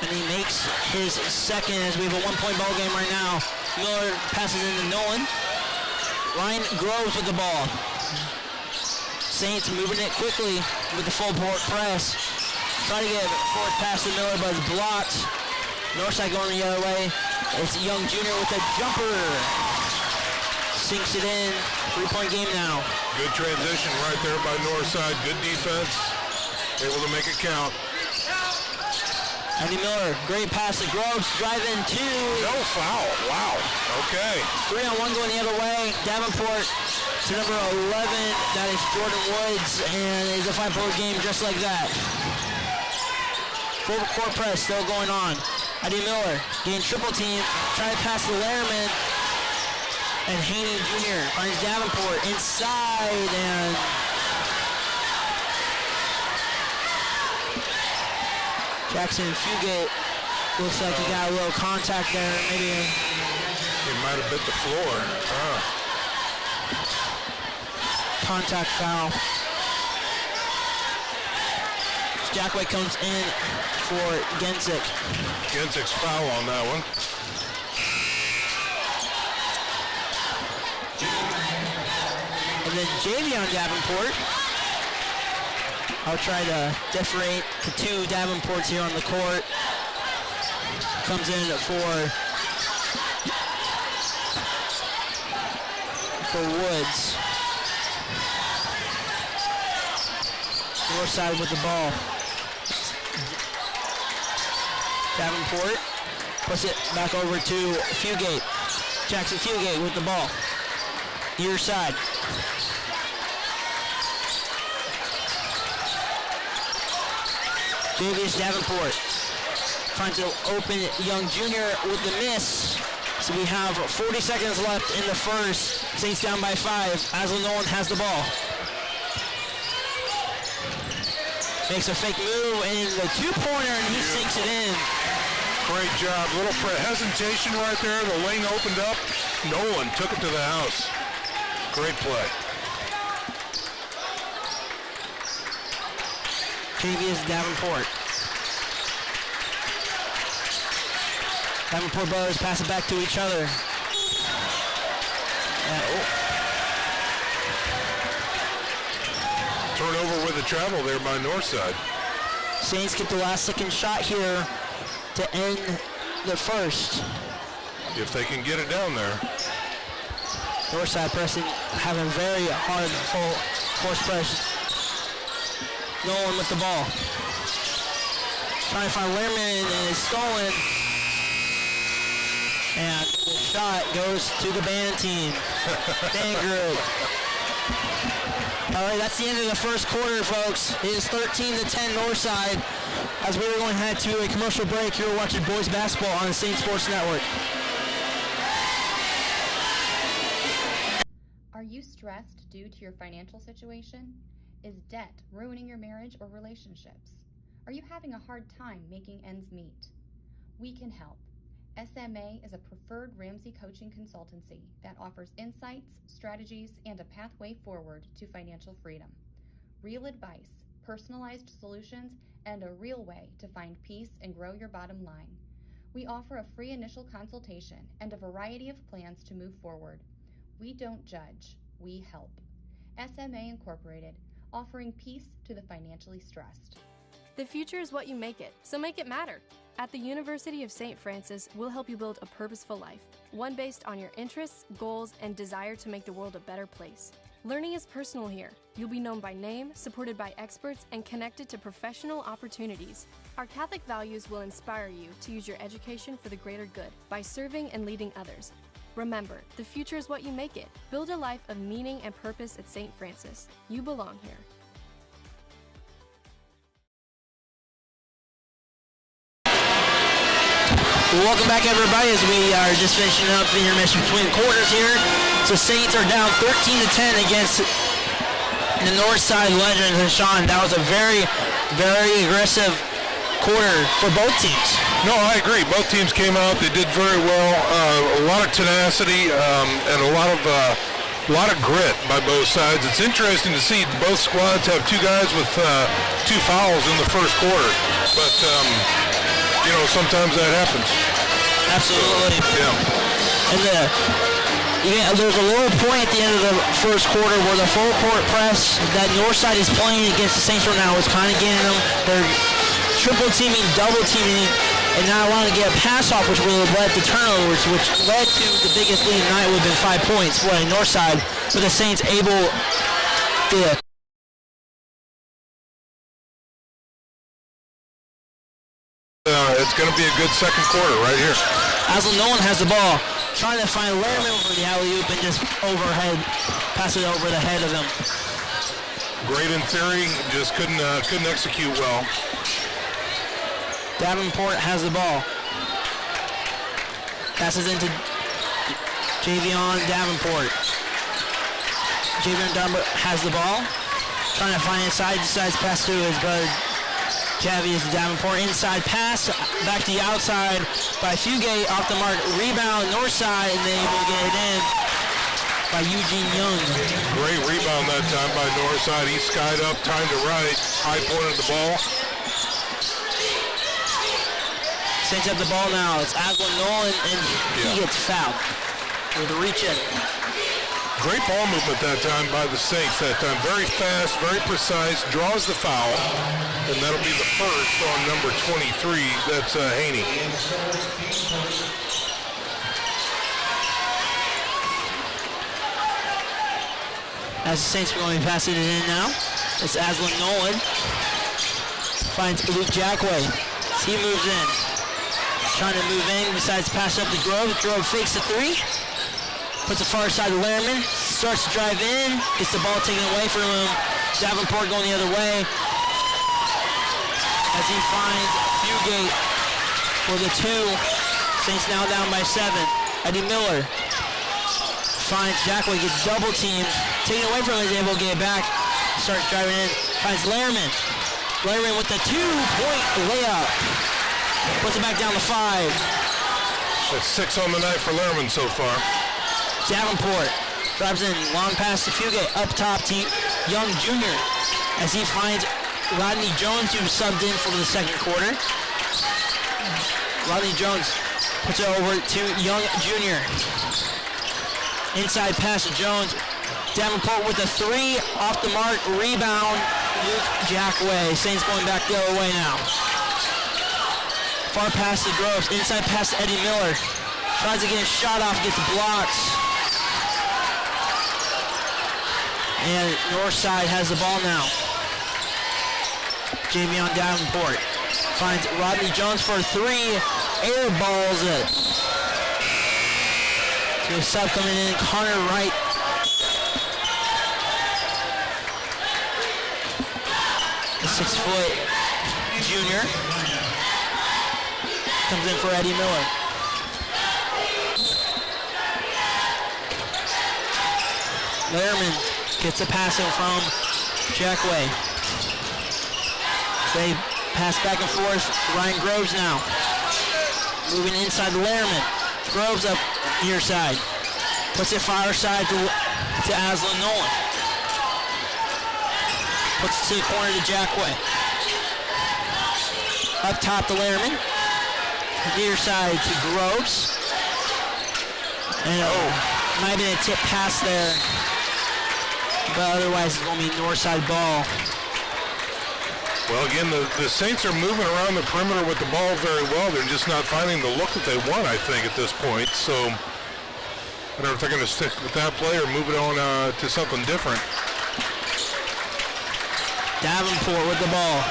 And he makes his second as we have a one-point ball game right now. Miller passes into Nolan. Ryan Groves with the ball. Saints moving it quickly with the full court press. Try to get a forward pass to Miller, but it's blocked. Northside going the other way. It's Young Jr. with a jumper. Sinks it in. 3-point game now. Good transition right there by Northside. Good defense. Able to make it count. Eddie Miller, great pass to Groves, driving two. No foul. Wow. Okay. 3-on-1 going the other way. Davenport to number 11. That is Jordan Woods, and it's a 5-point game just like that. Full court press still going on. Eddie Miller getting triple team, trying to pass to Lehrman. And Haney Jr. finds Davenport inside, and Jackson Fugate looks like he got a little contact there. Maybe He might have bit the floor. contact foul. Jackway comes in for Gensick. Gensick's foul on that one. And then Javion Davenport. I'll try to differentiate the two Davenports here on the court. Comes in for Woods. Northside with the ball. Davenport puts it back over to Fugate. Jackson Fugate with the ball. Near side. Javius Davenport finds an open Young Jr. with the miss. So we have 40 seconds left in the first. Saints down by 5. Aslan Nolan has the ball. Makes a fake move and the two-pointer, and he sinks it in. Great job. Little hesitation right there. The lane opened up. Nolan took it to the house. Great play. Javius Davenport. Davenport brothers pass it back to each other. Turnover with the travel there by Northside. Saints get the last second shot here to end the first. If they can get it down there. Northside pressing, having very hard full force press. Nolan with the ball. Trying to find Lehrman, and it's stolen. And the shot goes to the band team. Band group. All right, that's the end of the first quarter, folks. It is 13-10 Northside. As we are going to head to a commercial break, you're watching boys basketball on the Saint Sports Network. Are you stressed due to your financial situation? Is debt ruining your marriage or relationships? Are you having a hard time making ends meet? We can help. SMA is a preferred Ramsey coaching consultancy that offers insights, strategies, and a pathway forward to financial freedom. Real advice, personalized solutions, and a real way to find peace and grow your bottom line. We offer a free initial consultation and a variety of plans to move forward. We don't judge, we help. SMA Incorporated, offering peace to the financially stressed. The future is what you make it, so make it matter. At the University of St. Francis, we'll help you build a purposeful life, one based on your interests, goals, and desire to make the world a better place. Learning is personal here. You'll be known by name, supported by experts, and connected to professional opportunities. Our Catholic values will inspire you to use your education for the greater good by serving and leading others. Remember, the future is what you make it. Build a life of meaning and purpose at St. Francis. You belong here. Welcome back, everybody, as we are just finishing up the intermission between quarters here. So Saints are down 13-10 against the Northside Legends. And Sean, that was a very, very aggressive quarter for both teams. No, I agree. Both teams came out. They did very well. A lot of tenacity and a lot of grit by both sides. It's interesting to see both squads have two guys with 2 fouls in the first quarter. But, sometimes that happens. Absolutely. Yeah. And there's a little point at the end of the first quarter where the full court press that Northside is playing against the Saints right now is kind of getting them. They're triple teaming, double teaming, and not allowing to get a pass off, which would have led to turnovers, which led to the biggest lead of the night would have been 5 points for Northside, but the Saints able to it's going to be a good second quarter right here. Aslan Nolan has the ball, trying to find Lerman over the alley-oop and just overhead, pass it over the head of him. Great in theory, just couldn't execute well. Davenport has the ball. Passes into Javion Davenport. Javion Davenport has the ball, trying to find inside, decides to pass through his guard. Javi is Davenport, inside pass, back to the outside by Fugate, off the mark, rebound, Northside, and they able to get it in by Eugene Young. Great rebound that time by Northside. He skied up, time to right, high pointed the ball. Saints have the ball now. It's Aslan Nolan, and he gets fouled with a reach in. Great ball movement that time by the Saints that time. Very fast, very precise, draws the foul, and that'll be the first on number 23. That's Haney. As the Saints are going to pass it in now, it's Aslan Nolan. Finds Luke Jackway. He moves in. Trying to move in, decides to pass up to Grove. Grove fakes the 3. Puts the far side to Lerman, starts to drive in, gets the ball taken away from him. Davenport going the other way as he finds Fugate for the 2. Saints now down by 7. Eddie Miller finds Jackway, gets double teamed, taken away from him, is able to get it back, starts driving in, finds Lerman. Lerman with the 2-point layup, puts it back down to 5. That's 6 on the night for Lerman so far. Davenport drives in, long pass to Fugate, up top to Young Jr. as he finds Rodney Jones, who subbed in for the second quarter. Rodney Jones puts it over to Young Jr. Inside pass to Jones. Davenport with a 3, off the mark, rebound, Luke Jackway. Saints going back the other way now. Far pass to Groves, inside pass to Eddie Miller. Tries to get a shot off, gets blocked. And Northside has the ball now. Javion Davenport finds Rodney Jones for a 3, air balls it. So sub coming in, Connor Wright. The 6-foot junior comes in for Eddie Miller. Lerman gets a pass in from Jackway. They pass back and forth. Ryan Groves now. Moving inside to Lerman. Groves up near side. Puts it far side to Aslan Nolan. Puts it to the corner to Jackway. Up top to Lerman. Near side to Groves. And might have been a tip pass there. But otherwise it's going to be Northside ball. Well, again, the Saints are moving around the perimeter with the ball very well. They're just not finding the look that they want, I think, at this point. So I don't know if they're going to stick with that play or move it on to something different. Davenport with the ball.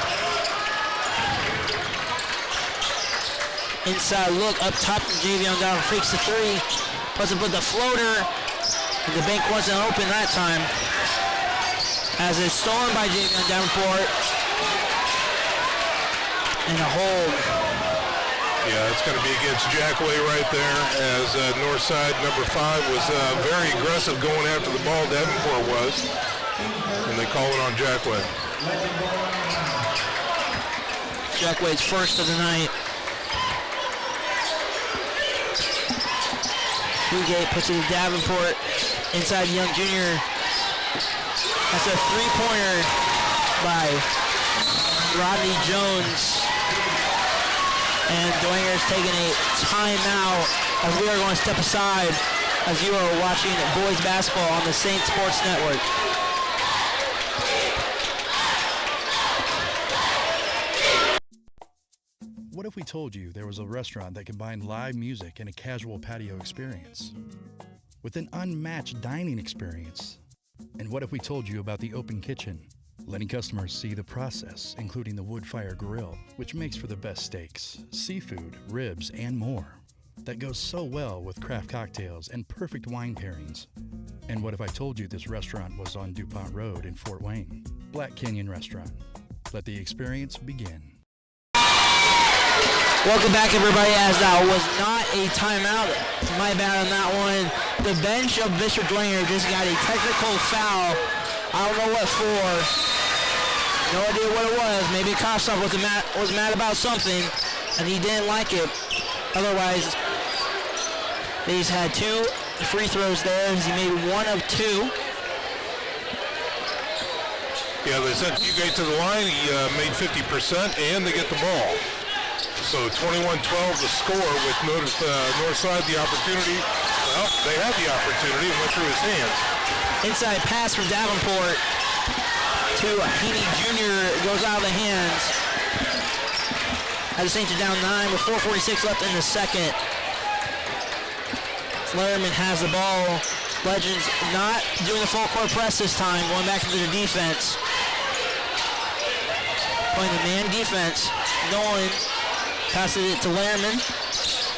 Inside look, up top, Javion down, fakes the three. Puts up with the floater. And the bank wasn't open that time. As it's stolen by Javion Davenport. And a hold. Yeah, it's going to be against Jackway right there, as Northside number 5 was very aggressive going after the ball. Davenport was, and they call it on Jackway. Jackway's first of the night. Fugate puts it to Davenport. Inside Young Jr. That's a three-pointer by Rodney Jones. And Dwanger's taking a timeout as we are going to step aside as you are watching boys basketball on the Saints Sports Network. What if we told you there was a restaurant that combined live music and a casual patio experience with an unmatched dining experience? And what if we told you about the open kitchen, letting customers see the process, including the wood fire grill, which makes for the best steaks, seafood, ribs, and more, that goes so well with craft cocktails and perfect wine pairings? And what if I told you this restaurant was on DuPont Road in Fort Wayne? Black Canyon Restaurant. Let the experience begin. Welcome back, everybody, as that was not a timeout. My bad on that one. The bench of Bishop Dwanger just got a technical foul. I don't know what for. No idea what it was. Maybe Kossoff was mad about something, and he didn't like it. Otherwise, they just had 2 free throws there. He made 1 of 2. Yeah, they sent Fugate to the line. He made 50%, and they get the ball. So 21-12 the score with Northside the opportunity. Well, they had the opportunity and went through his hands. Inside pass from Davenport to Heaney Jr. goes out of the hands. As the Saints are down 9 with 4:46 left in the second. Letterman has the ball. Legends not doing the full court press this time, going back into the defense. Playing the man defense. Nolan passes it to Letterman.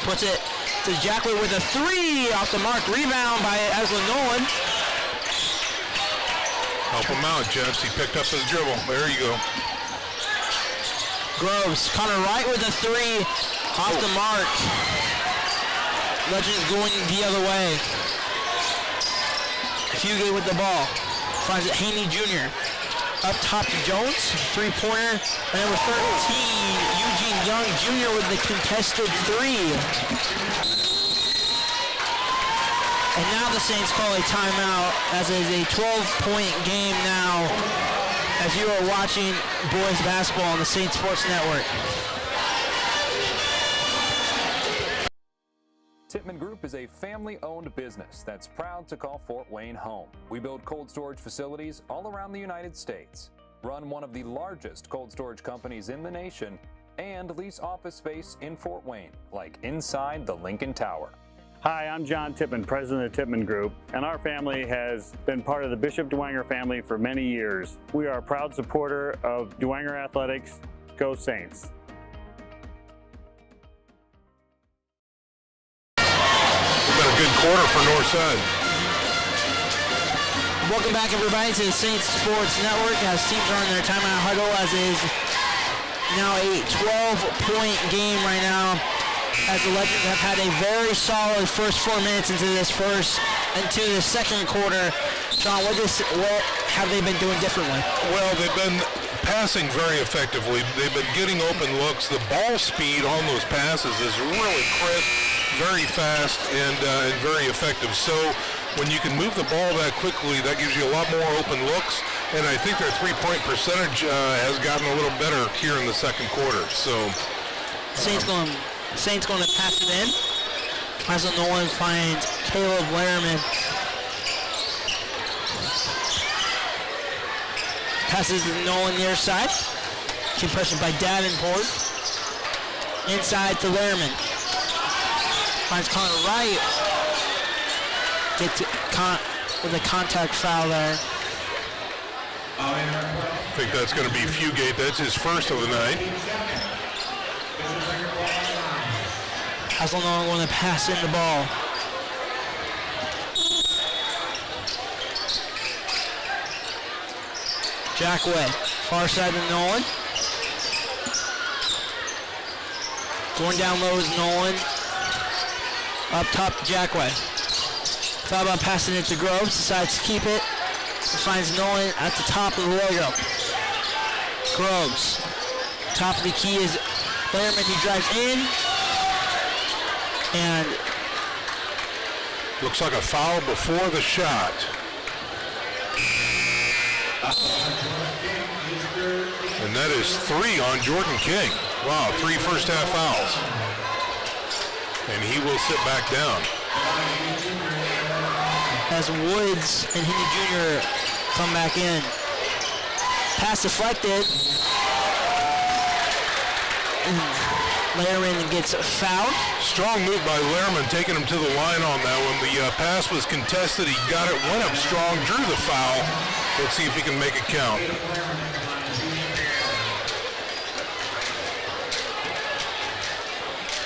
Puts it to Jackley with a 3 off the mark. Rebound by Aslan Nolan. Help him out, Jets. He picked up his dribble. There you go. Groves, Connor Wright with a 3 off the mark. Legends going the other way. Fugate with the ball. Finds it Haney Jr. Up top to Jones, 3-pointer. And number 13, Eugene Young Jr. with the contested 3. And now the Saints call a timeout as it is a 12-point game now as you are watching boys basketball on the Saints Sports Network. Tippmann Group is a family-owned business that's proud to call Fort Wayne home. We build cold storage facilities all around the United States, run one of the largest cold storage companies in the nation, and lease office space in Fort Wayne, like inside the Lincoln Tower. Hi, I'm John Tippmann, president of Tippmann Group, and our family has been part of the Bishop Dwanger family for many years. We are a proud supporter of Dwanger Athletics. Go Saints! Been a good quarter for Northside. Welcome back, everybody, to the Saints Sports Network as teams are in their timeout huddle as is now a 12-point game right now as the Legends have had a very solid first 4 minutes into the second quarter. Sean, what have they been doing differently? Well, they've been passing very effectively. They've been getting open looks. The ball speed on those passes is really crisp, very fast, and very effective. So when you can move the ball that quickly, that gives you a lot more open looks. And I think their three-point percentage has gotten a little better here in the second quarter. So Saints going to pass it in. As Nolan finds Caleb Letterman. Passes to Nolan near side. Keep pressure by Davenport. Inside to Lehrman. Finds Connor Wright. Gets with a contact foul there. I think that's going to be Fugate. That's his first of the night. Hasselnoren going to pass in the ball. Jackway, far side to Nolan. Going down low is Nolan. Up top to Jackway. Thought about passing it to Groves, decides to keep it. Finds Nolan at the top of the logo. Groves. Top of the key is Lehrman. He drives in. And looks like a foul before the shot. And that is 3 on Jordan King. Wow, 3 first half fouls. And he will sit back down. As Woods and Henry Jr. come back in. Pass deflected. Lehrman gets fouled. Strong move by Lehrman, taking him to the line on that one. The pass was contested. He got it, went up strong, drew the foul. Let's see if he can make it count.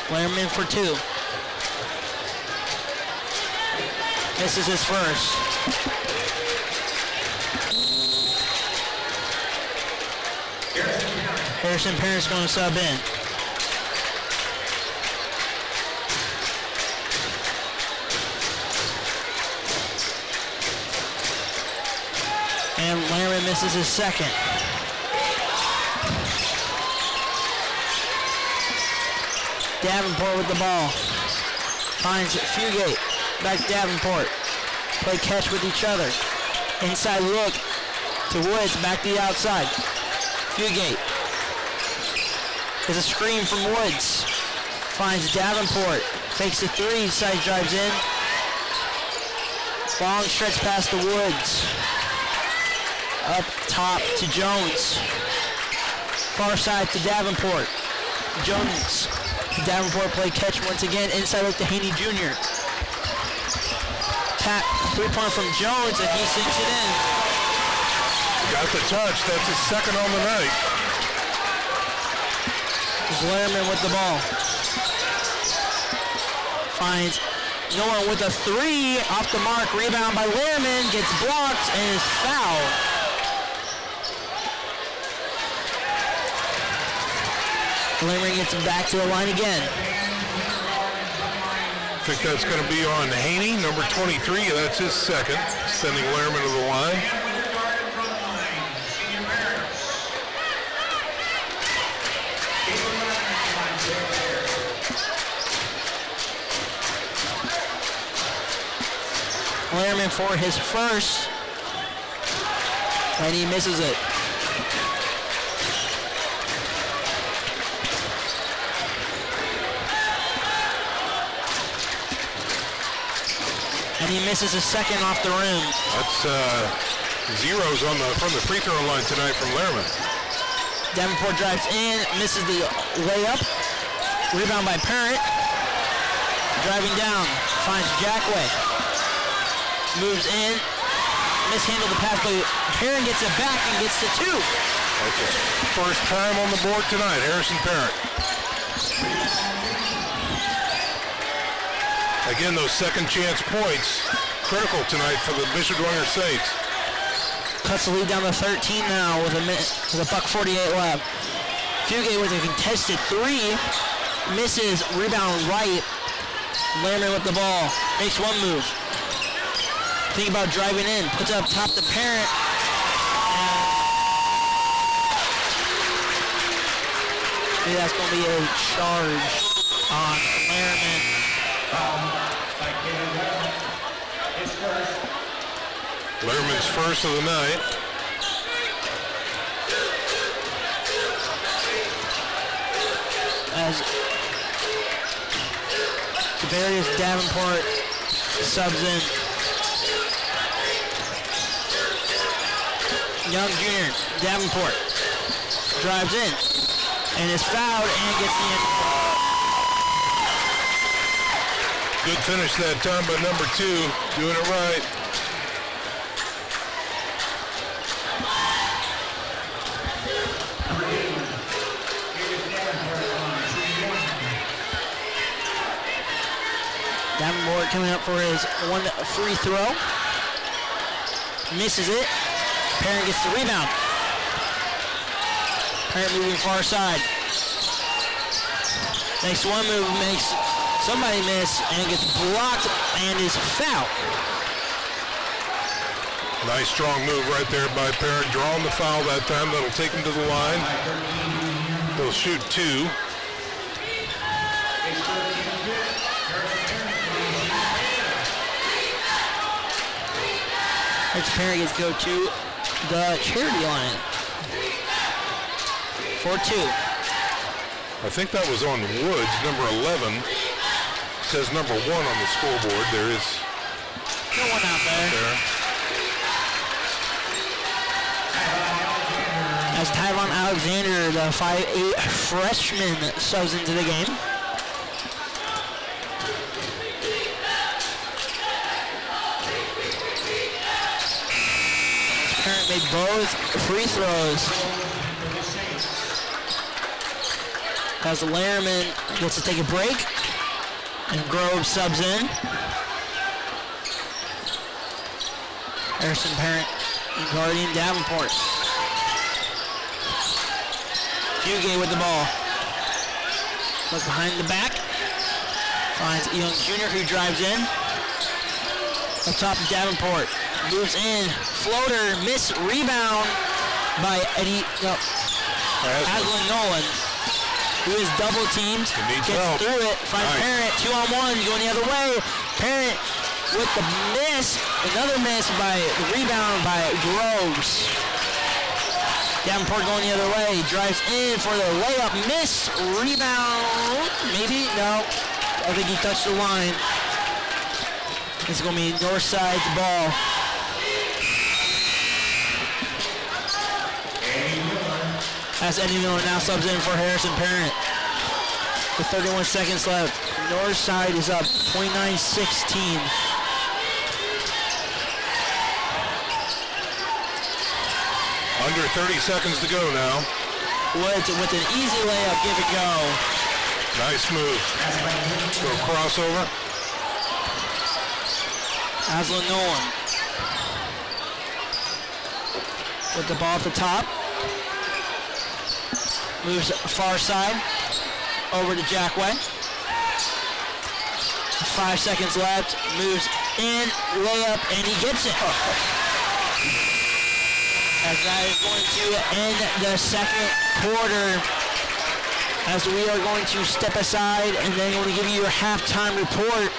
Lehrman for 2. Misses his first. Harrison Parent's going to sub in. And Lehrman misses his second. Davenport with the ball. Finds Fugate. Back to Davenport. Play catch with each other. Inside look to Woods. Back to the outside. Fugate. There's a screen from Woods. Finds Davenport. Fakes the 3. Side drives in. Long stretch pass to Woods. Up top to Jones. Far side to Davenport. Jones. Davenport play catch once again. Inside look to Haney Jr. Tap 3-point from Jones, and he sinks it in. Got the touch. That's his second on the night. Lehrman with the ball. Finds Nolan with a 3 off the mark. Rebound by Lehrman. Gets blocked and is fouled. Lehrman gets back to the line again. I think that's going to be on Haney, number 23. That's his second, sending Lehrman to the line. Lehrman for his first, and he misses it. And he misses a second off the rim. That's zeros from the free throw line tonight from Lehrman. Davenport drives in, misses the layup. Rebound by Parent. Driving down, finds Jackway. Moves in, mishandled the pass, but Parent gets it back and gets to 2. That's his first time on the board tonight, Harrison Parent. Again, those second chance points, critical tonight for the Bishop Dwenger Saints. Cuts the lead down to 13 now with a $1:48 left. Fugate with a contested 3, misses, rebound right. Lehrman with the ball, makes one move. Think about driving in, puts up top to Parent. Maybe that's going to be a charge on Lehrman. Lehrman's first of the night. As Javarius Davenport subs in. Young Jr., Davenport. drives in and is fouled and gets the end. Good finish that time by number 2, doing it right. Davenport coming up for his one free throw. Misses it. Parent gets the rebound. Parent moving far side. Next one move makes somebody miss and gets blocked and is fouled. Nice strong move right there by Parent, drawing the foul that time. That'll take him to the line. He'll shoot 2. Next Parent gets to go to the charity line. 4-2. I think that was on Woods, number 11. It says number 1 on the scoreboard. There is no one out there. As Tyvon Alexander, the 5'8" freshman, subs into the game. Parent made both free throws. As Lehrman gets to take a break, and Grove subs in. Harrison Parent and Guardian Davenport. Fugate with the ball. Goes behind the back. Finds Young Jr. who drives in. Up top of Davenport. Moves in. Floater. Miss. Rebound by Aslan Nolan, who is double teamed. Gets through it. Finds Parent. 2-on-1. Going the other way. Parent with the miss. Another miss by the rebound by Groves. Davenport going the other way. Drives in for the layup. Miss. Rebound. Maybe? No. I think he touched the line. It's going to be Northside's ball. As Eddie Miller now subs in for Harrison Parent. With 31 seconds left. Northside is up 29-16. under 30 seconds to go now. Woods with an easy layup, give it go. Nice move. Little crossover. Aslan Nolan with the ball at the top. Moves far side over to Jackway. 5 seconds left. Moves in, layup, and he gets it. As that is going to end the second quarter. As we are going to step aside and then going to give you your halftime report.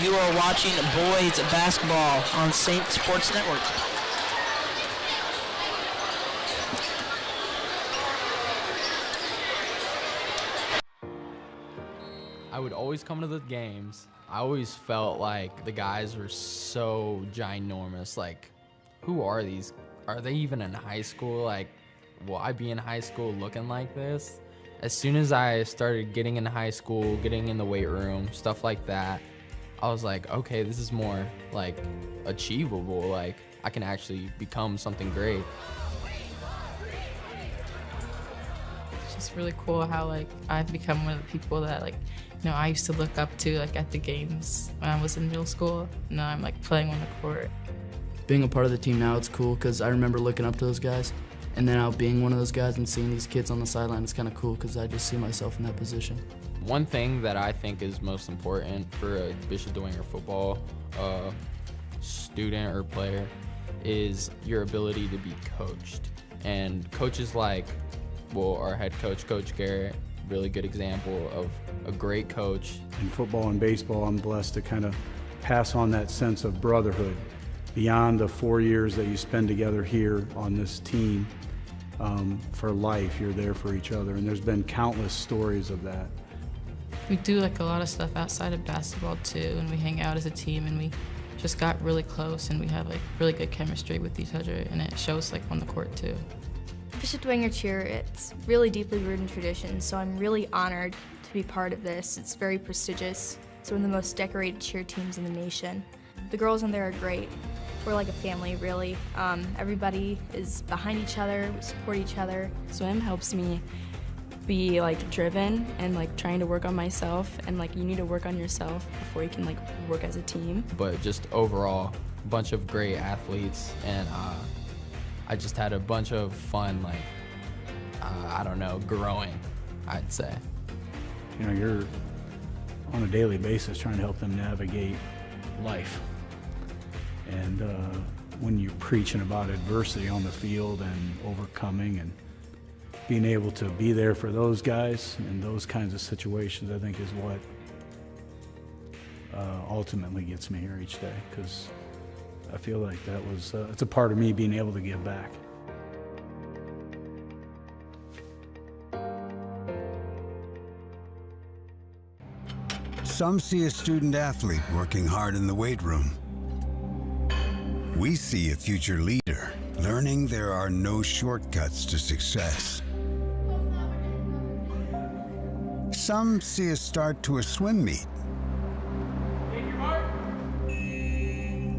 You are watching boys basketball on Saint Sports Network. I would always come to the games. I always felt like the guys were so ginormous. Like, who are these? Are they even in high school? Like, will I be in high school looking like this? As soon as I started getting in high school, getting in the weight room, stuff like that, I was like, okay, this is more like achievable. Like, I can actually become something great. It's just really cool how like I've become one of the people that like, you know, I used to look up to like at the games when I was in middle school. Now I'm like playing on the court. Being a part of the team now, it's cool because I remember looking up to those guys, and then out being one of those guys and seeing these kids on the sideline is kind of cool because I just see myself in that position. One thing that I think is most important for a Bishop Dwenger football student or player is your ability to be coached. And coaches like, well, our head coach, Coach Garrett, really good example of a great coach. In football and baseball, I'm blessed to kind of pass on that sense of brotherhood. Beyond the 4 years that you spend together here on this team, for life, you're there for each other. And there's been countless stories of that. We do like a lot of stuff outside of basketball too, and we hang out as a team, and we just got really close, and we have like really good chemistry with each other, and it shows like on the court too. Bishop Dwenger Cheer, it's really deeply rooted in tradition, so I'm really honored to be part of this. It's very prestigious. It's one of the most decorated cheer teams in the nation. The girls in there are great. We're like a family, really. Everybody is behind each other, we support each other. Swim helps me be like driven and like trying to work on myself, and like you need to work on yourself before you can like work as a team. But just overall, a bunch of great athletes, and I just had a bunch of fun, like, I don't know, growing, I'd say. You know, you're on a daily basis trying to help them navigate life. And when you're preaching about adversity on the field and overcoming and being able to be there for those guys in those kinds of situations, I think is what ultimately gets me here each day, because I feel like that was, it's a part of me being able to give back. Some see a student athlete working hard in the weight room. We see a future leader learning there are no shortcuts to success. Some see a start to a swim meet.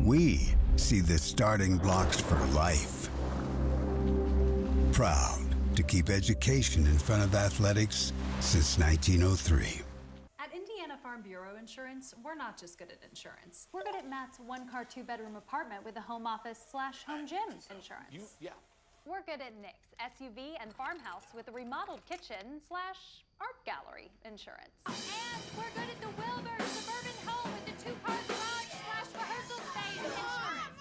We see the starting blocks for life. Proud to keep education in front of athletics since 1903. At Indiana Farm Bureau Insurance, we're not just good at insurance. We're good at Matt's one-car, two-bedroom apartment with a home office/home gym insurance. We're good at Nick's SUV and farmhouse with a remodeled kitchen/art gallery insurance. And we're good at the Wilbur suburban home with the two-car garage/rehearsal space insurance.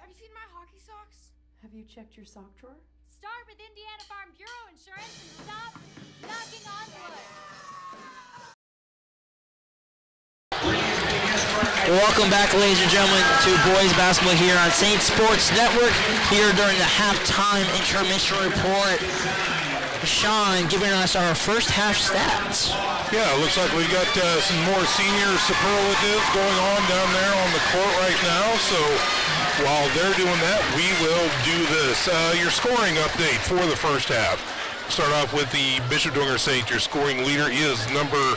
Have you seen my hockey socks? Have you checked your sock drawer? Start with Indiana Farm Bureau Insurance and stop knocking on wood. Welcome back, ladies and gentlemen, to boys basketball here on Saint Sports Network. Here during the halftime intermission report, Sean giving us our first half stats. Yeah, it looks like we've got some more senior superlatives going on down there on the court right now. So while they're doing that, we will do this. Your scoring update for the first half. Start off with the Bishop Dwenger Saints. Your scoring leader is number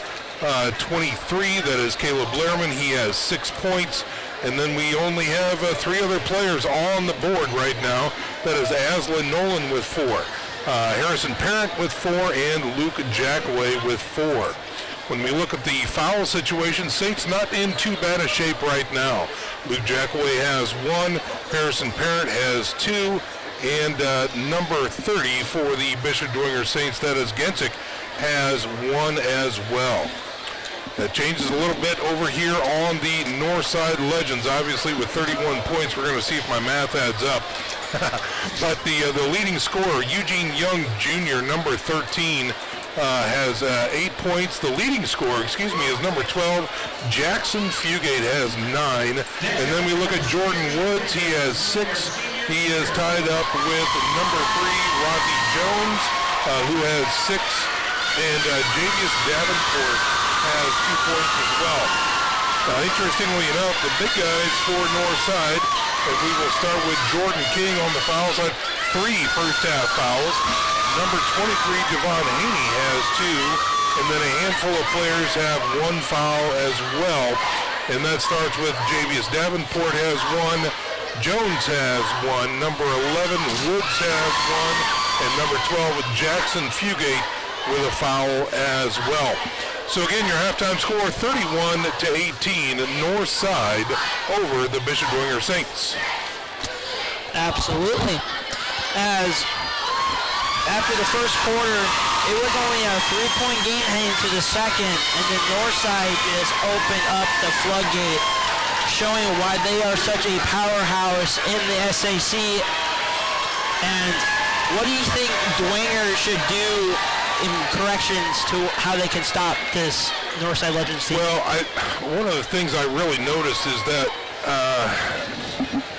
23, that is Caleb Blairman. He has 6 points. And then we only have 3 other players on the board right now. That is Aslan Nolan with 4, Harrison Parent with 4, and Luke Jackway with 4. When we look at the foul situation, Saints not in too bad a shape right now. Luke Jackway has 1, Harrison Parent has 2, and number 30 for the Bishop Dwenger Saints, that is Gensick, has 1 as well. That changes a little bit over here on the Northside Legends. Obviously, with 31 points, we're going to see if my math adds up. But the leading scorer, Eugene Young Jr., number 13, has 8 points. The leading scorer, is number 12. Jackson Fugate has 9. And then we look at Jordan Woods. He has 6. He is tied up with number 3, Rodney Jones, who has 6. And Javius Davenport has 2 points as well. Interestingly enough, the big guys for Northside, and we will start with Jordan King on the foul side, 3 first-half fouls. Number 23, Javon Haney, has 2, and then a handful of players have 1 foul as well. And that starts with Javius Davenport has 1, Jones has 1, number 11, Woods has 1, and number 12 with Jackson Fugate with a foul as well. So again, your halftime score, 31-18, Northside over the Bishop Dwenger Saints. Absolutely. As after the first quarter, it was only a 3-point game heading into the second, and then Northside just opened up the floodgate, showing why they are such a powerhouse in the SAC. And what do you think Dwenger should do in corrections to how they can stop this Northside Legends team? Well, one of the things I really noticed is that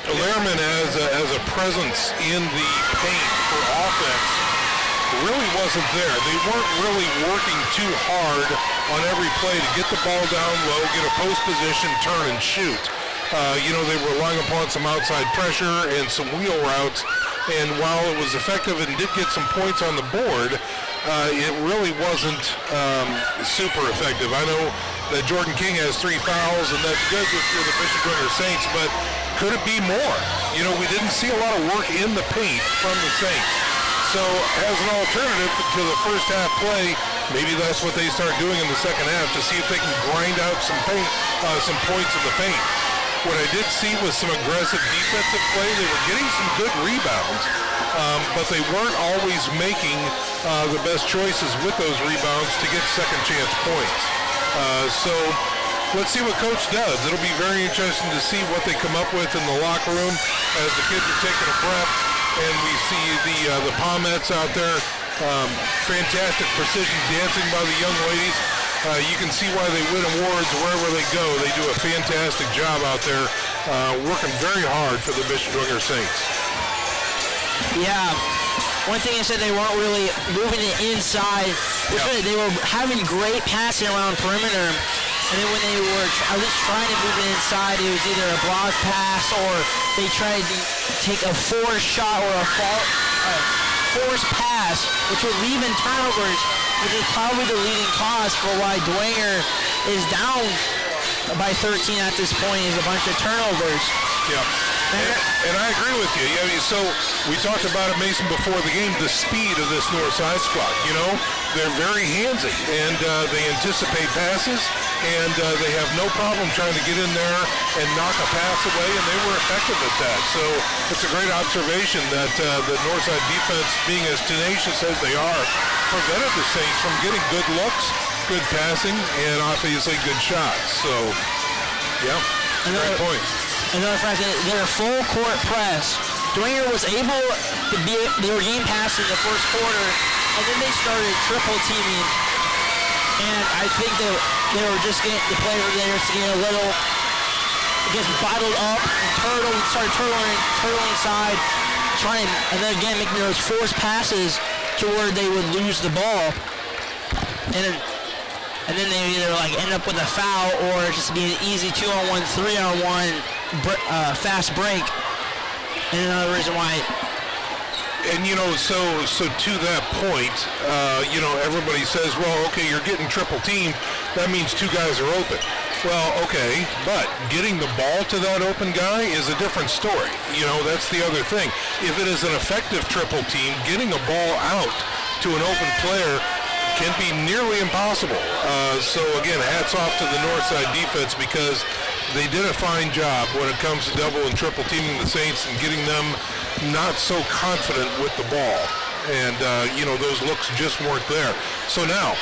Lehrman as a presence in the paint for offense really wasn't there. They weren't really working too hard on every play to get the ball down low, get a post position, turn and shoot. They were relying upon some outside pressure and some wheel routes, And while it was effective and did get some points on the board, it really wasn't super effective. I know that Jordan King has 3 fouls, and that's good for the Bishop Dwenger Saints, but could it be more? You know, we didn't see a lot of work in the paint from the Saints. So as an alternative to the first half play, maybe that's what they start doing in the second half to see if they can grind out some points in the paint. What I did see was some aggressive defensive play. They were getting some good rebounds, but they weren't always making the best choices with those rebounds to get second chance points. So let's see what Coach does. It'll be very interesting to see what they come up with in the locker room as the kids are taking a breath, and we see the Palmettes out there. Fantastic precision dancing by the young ladies. You can see why they win awards wherever they go. They do a fantastic job out there, working very hard for the Bishop Dwenger Saints. Yeah. One thing I said, they weren't really moving it inside. They were having great passing around perimeter. And then when they were at least trying to move it inside, it was either a block pass or they tried to take a forced shot or a forced pass, which would leave in turnovers, which is probably the leading cause for why Dwenger is down by 13 at this point, is a bunch of turnovers. Yeah. And I agree with you. Yeah, so we talked about it, Mason, before the game, the speed of this Northside squad. You know, they're very handsy, and they anticipate passes, and they have no problem trying to get in there and knock a pass away, and they were effective at that. So it's a great observation that the Northside defense, being as tenacious as they are, prevented the Saints from getting good looks, good passing, and obviously good shots. So, yeah, great point. Another fact, their full court press, Dwenger was able to they were game passing the first quarter, and then they started triple teaming. And I think that they were just getting the players there to get a little, bottled up and started turtling inside, and then again making those forced passes to where they would lose the ball. And then they either end up with a foul or just be an easy 2-on-1, 3-on-1 fast break. And another reason why. And so to that point, everybody says, well, okay, you're getting triple teamed. That means 2 guys are open. Well, okay, but getting the ball to that open guy is a different story. That's the other thing. If it is an effective triple team, getting a ball out to an open player can be nearly impossible. So again, hats off to the Northside defense, because they did a fine job when it comes to double and triple teaming the Saints and getting them not so confident with the ball. And, those looks just weren't there. So now,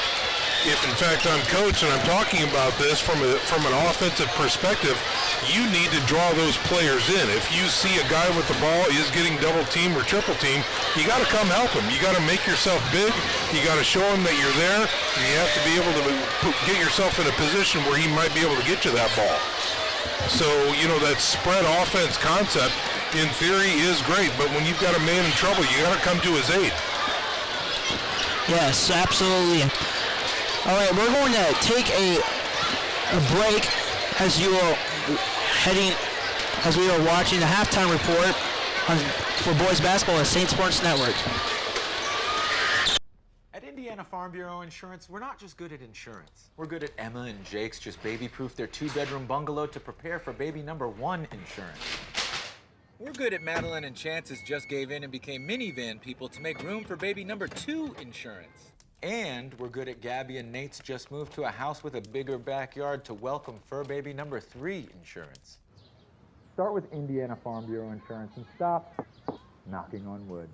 if in fact I'm coach and I'm talking about this from an offensive perspective, you need to draw those players in. If you see a guy with the ball is getting double team or triple team, you got to come help him. You got to make yourself big. You got to show him that you're there. And you have to be able to get yourself in a position where he might be able to get you that ball. So, that spread offense concept in theory is great, but when you've got a man in trouble, you got to come to his aid. Yes, absolutely. All right, we're going to take a break as we are watching the halftime report for boys basketball at St. Sports Network. At Indiana Farm Bureau Insurance, we're not just good at insurance. We're good at Emma and Jake's just baby-proof their 2-bedroom bungalow to prepare for baby number 1 insurance. We're good at Madeline and Chance's just gave in and became minivan people to make room for baby number 2 insurance. And we're good at Gabby and Nate's just moved to a house with a bigger backyard to welcome fur baby number 3 insurance. Start with Indiana Farm Bureau Insurance and stop knocking on wood.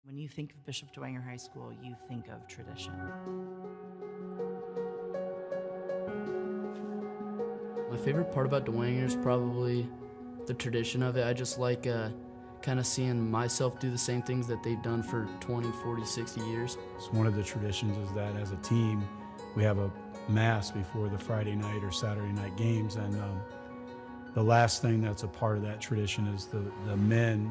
When you think of Bishop Dwenger High School, you think of tradition. My favorite part about Dwenger is probably the tradition of it. I just like kind of seeing myself do the same things that they've done for 20, 40, 60 years. So one of the traditions is that as a team, we have a mass before the Friday night or Saturday night games, and the last thing that's a part of that tradition is the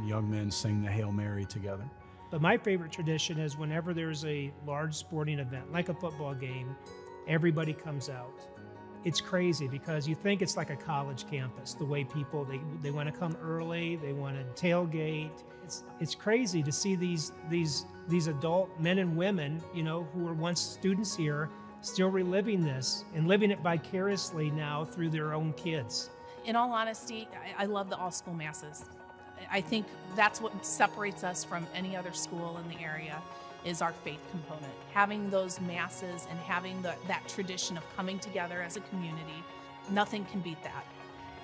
young men sing the Hail Mary together. But my favorite tradition is whenever there's a large sporting event, like a football game, everybody comes out. It's crazy because you think it's like a college campus, the way people, they want to come early, they want to tailgate. It's crazy to see these adult men and women, you know, who were once students here, still reliving this and living it vicariously now through their own kids. In all honesty, I love the all-school masses. I think that's what separates us from any other school in the area is our faith component. Having those masses and having that tradition of coming together as a community, nothing can beat that.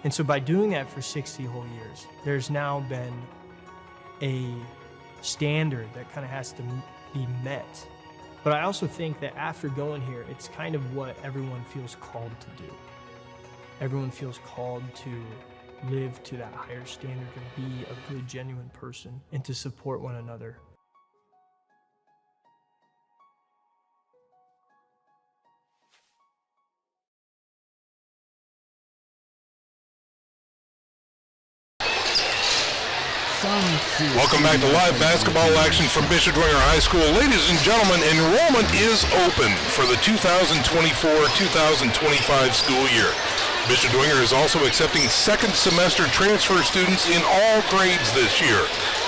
And so by doing that for 60 whole years, there's now been a standard that kind of has to be met. But I also think that after going here, it's kind of what everyone feels called to do. Everyone feels called to live to that higher standard and be a good, genuine person and to support one another. Welcome back to live basketball action from Bishop Dwenger High School. Ladies and gentlemen, enrollment is open for the 2024-2025 school year. Bishop Dwenger is also accepting second semester transfer students in all grades this year.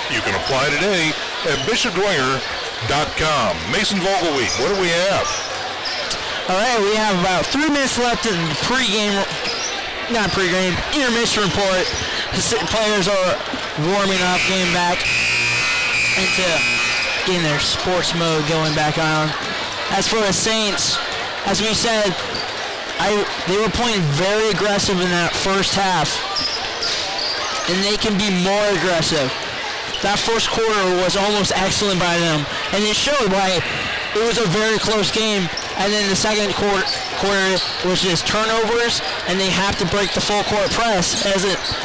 You can apply today at bishopdwenger.com. Mason Vogelweed, what do we have? All right, we have about 3 minutes left in the intermission report. The players are warming up, getting back into getting their sports mode going back on. As for the Saints, as we said, they were playing very aggressive in that first half, and they can be more aggressive. That first quarter was almost excellent by them, and it showed why it was a very close game. And then the second quarter was just turnovers, and they have to break the full court press.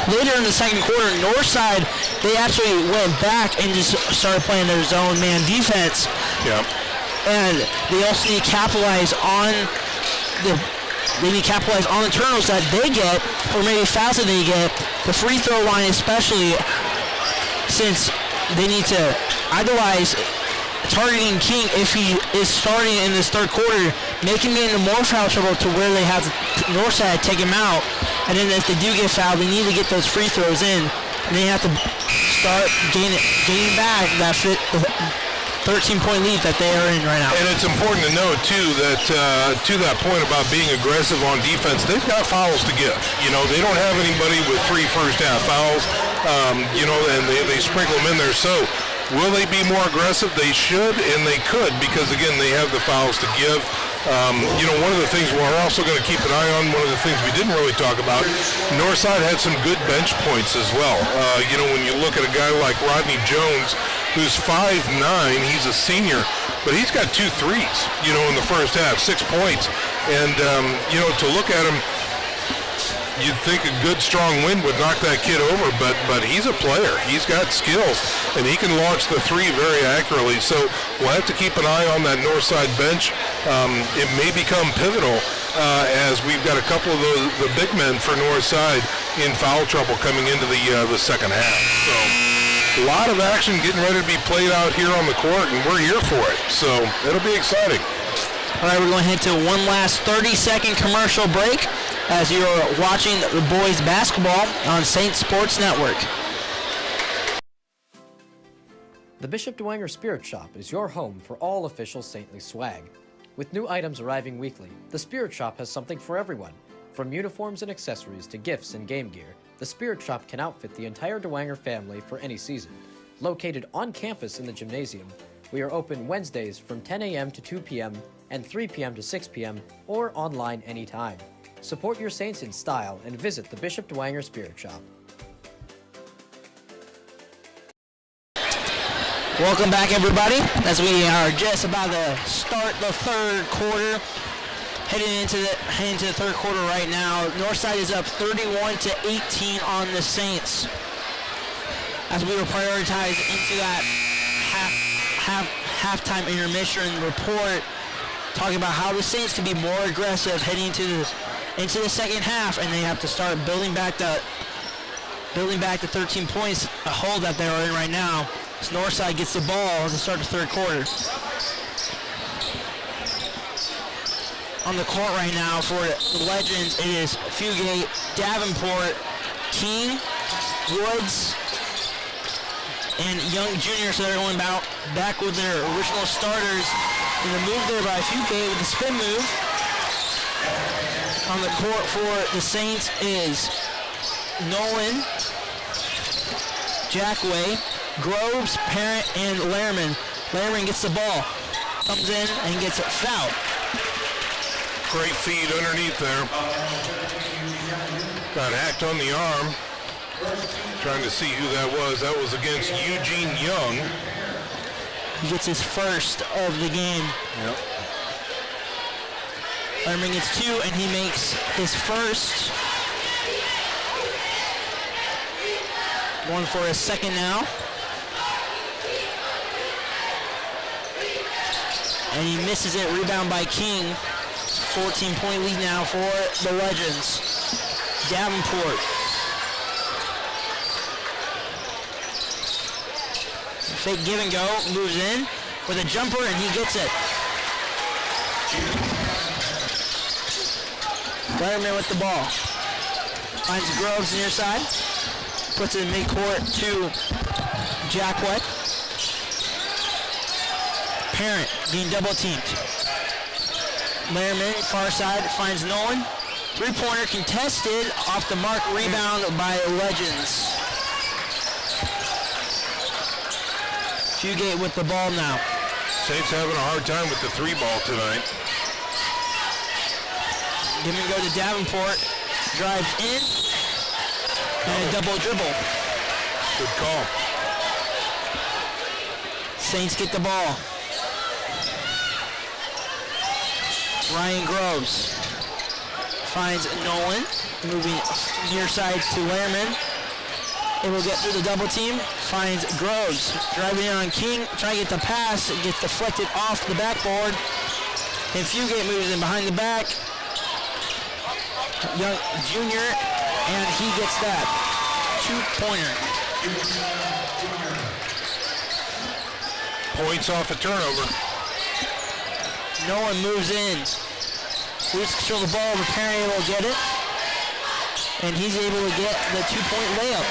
Later in the second quarter, Northside, they actually went back and just started playing their zone man defense. Yeah. And they also need to capitalize on the turnovers that they get, or maybe fouls that they get. The free throw line especially, since they need to idolize targeting King if he is starting in this third quarter, make him get into more foul trouble to where they have Northside take him out. And then if they do get fouled, they need to get those free throws in. And they have to start gaining back that 13-point lead that they are in right now. And it's important to note, too, that to that point about being aggressive on defense, they've got fouls to give. You know, they don't have anybody with 3 first-half fouls, and they sprinkle them in there. So will they be more aggressive? They should, and they could, because, again, they have the fouls to give. One of the things we're also going to keep an eye on, one of the things we didn't really talk about, Northside had some good bench points as well. When you look at a guy like Rodney Jones, who's 5'9", he's a senior, but he's got 2 threes, in the first half, 6 points. And, to look at him, you'd think a good, strong wind would knock that kid over, but he's a player. He's got skills, and he can launch the 3 very accurately. So we'll have to keep an eye on that Northside bench. It may become pivotal as we've got a couple of the big men for Northside in foul trouble coming into the second half. So a lot of action getting ready to be played out here on the court, and we're here for it. So it'll be exciting. All right, we're going to head to one last 30-second commercial break as you're watching the boys basketball on Saint Sports Network. The Bishop Dwenger Spirit Shop is your home for all official saintly swag. With new items arriving weekly, the Spirit Shop has something for everyone. From uniforms and accessories to gifts and game gear, the Spirit Shop can outfit the entire Dwenger family for any season. Located on campus in the gymnasium, we are open Wednesdays from 10 a.m. to 2 p.m. and 3 p.m. to 6 p.m. or online anytime. Support your Saints in style and visit the Bishop Dwenger Spirit Shop. Welcome back, everybody, as we are just about to start the third quarter. Heading into the third quarter right now. Northside is up 31-18 on the Saints. As we were prioritized into that halftime intermission report, talking about how the Saints can be more aggressive heading into into the second half, and they have to start building back the 13 points, a hole that they are in right now. As Northside gets the ball to start the third quarter. On the court right now for the Legends, it is Fugate, Davenport, King, Woods, and Young Jr. So they're going back with their original starters. And the move there by Fugate with the spin move. On the court for the Saints is Nolan, Jackway, Groves, Parent, and Lehrman. Lehrman gets the ball, comes in and gets it fouled. Great feed underneath there. Got hacked on the arm. Trying to see who that was. That was against Eugene Young. He gets his first of the game. Yep. Lehrman gets 2, and he makes his first. Going for his second now. And he misses it. Rebound by King. 14-point lead now for the Legends. Davenport. Fake give and go. Moves in with a jumper, and he gets it. Letterman with the ball. Finds Groves near side. Puts it in midcourt to Jackway. Parent being double teamed. Lehrman, far side, finds Nolan. Three-pointer contested, off the mark, rebound by Legends. Fugate with the ball now. Saints having a hard time with the 3-ball tonight. Give and go to Davenport. Drives in. And a double dribble. Good call. Saints get the ball. Ryan Groves finds Nolan, moving near side to Lehrman. It will get through the double team, finds Groves, driving in on King, trying to get the pass, it gets deflected off the backboard, and Fugate moves in behind the back. Young Jr., and he gets that. 2-pointer. Points off a turnover. Nolan moves in. Loses control of the ball, but Perry will get it. And he's able to get the 2-point layup.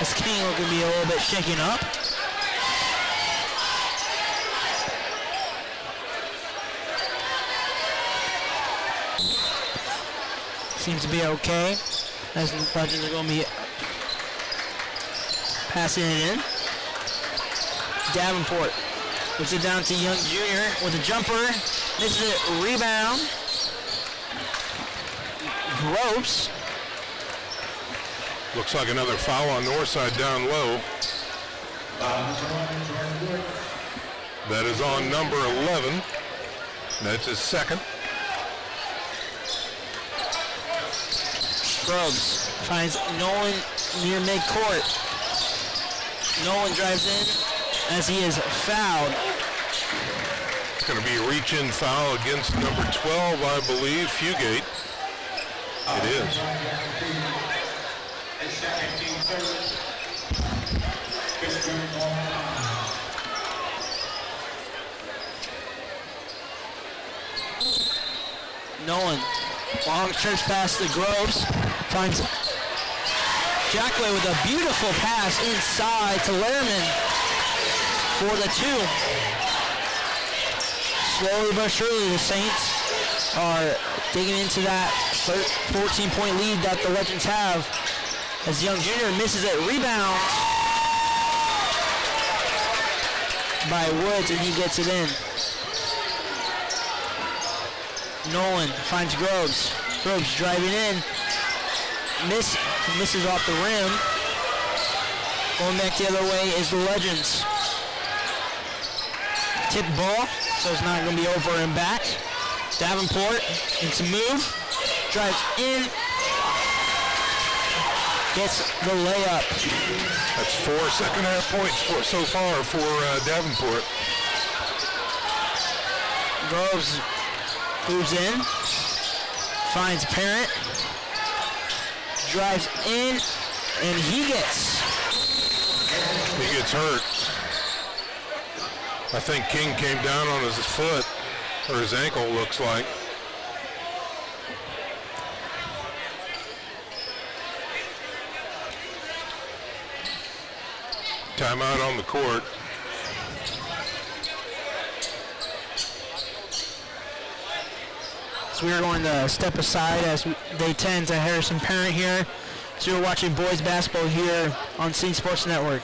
As King looking to be a little bit shaken up. Seems to be okay. As the Legends are going to be passing it in. Davenport puts it down to Young Jr. with a jumper. Misses it. Rebound. Groves. Looks like another foul on Northside down low. That is on number 11. That's his second. Groves finds Nolan near midcourt. Nolan drives in as he is fouled. It's going to be a reach-in foul against number 12, I believe, Fugate. It is. Nolan, long stretch pass to Groves, finds Jackway with a beautiful pass inside to Lehrman for the 2. Slowly but surely, the Saints are digging into that 14-point lead that the Legends have. As Young Jr. misses it, rebound by Woods, and he gets it in. Nolan finds Groves. Groves driving in. Misses off the rim. Going back the other way is the Legends. Tip ball, so it's not going to be over and back. Davenport needs to move. Drives in. Gets the layup. That's 4 second-half points so far for Davenport. Groves moves in, finds Parent, drives in, and he gets hurt. I think King came down on his foot, or his ankle, looks like. Timeout on the court. So we are going to step aside as they tend to Harrison Parent here. So you're watching boys basketball here on Scene Sports Network.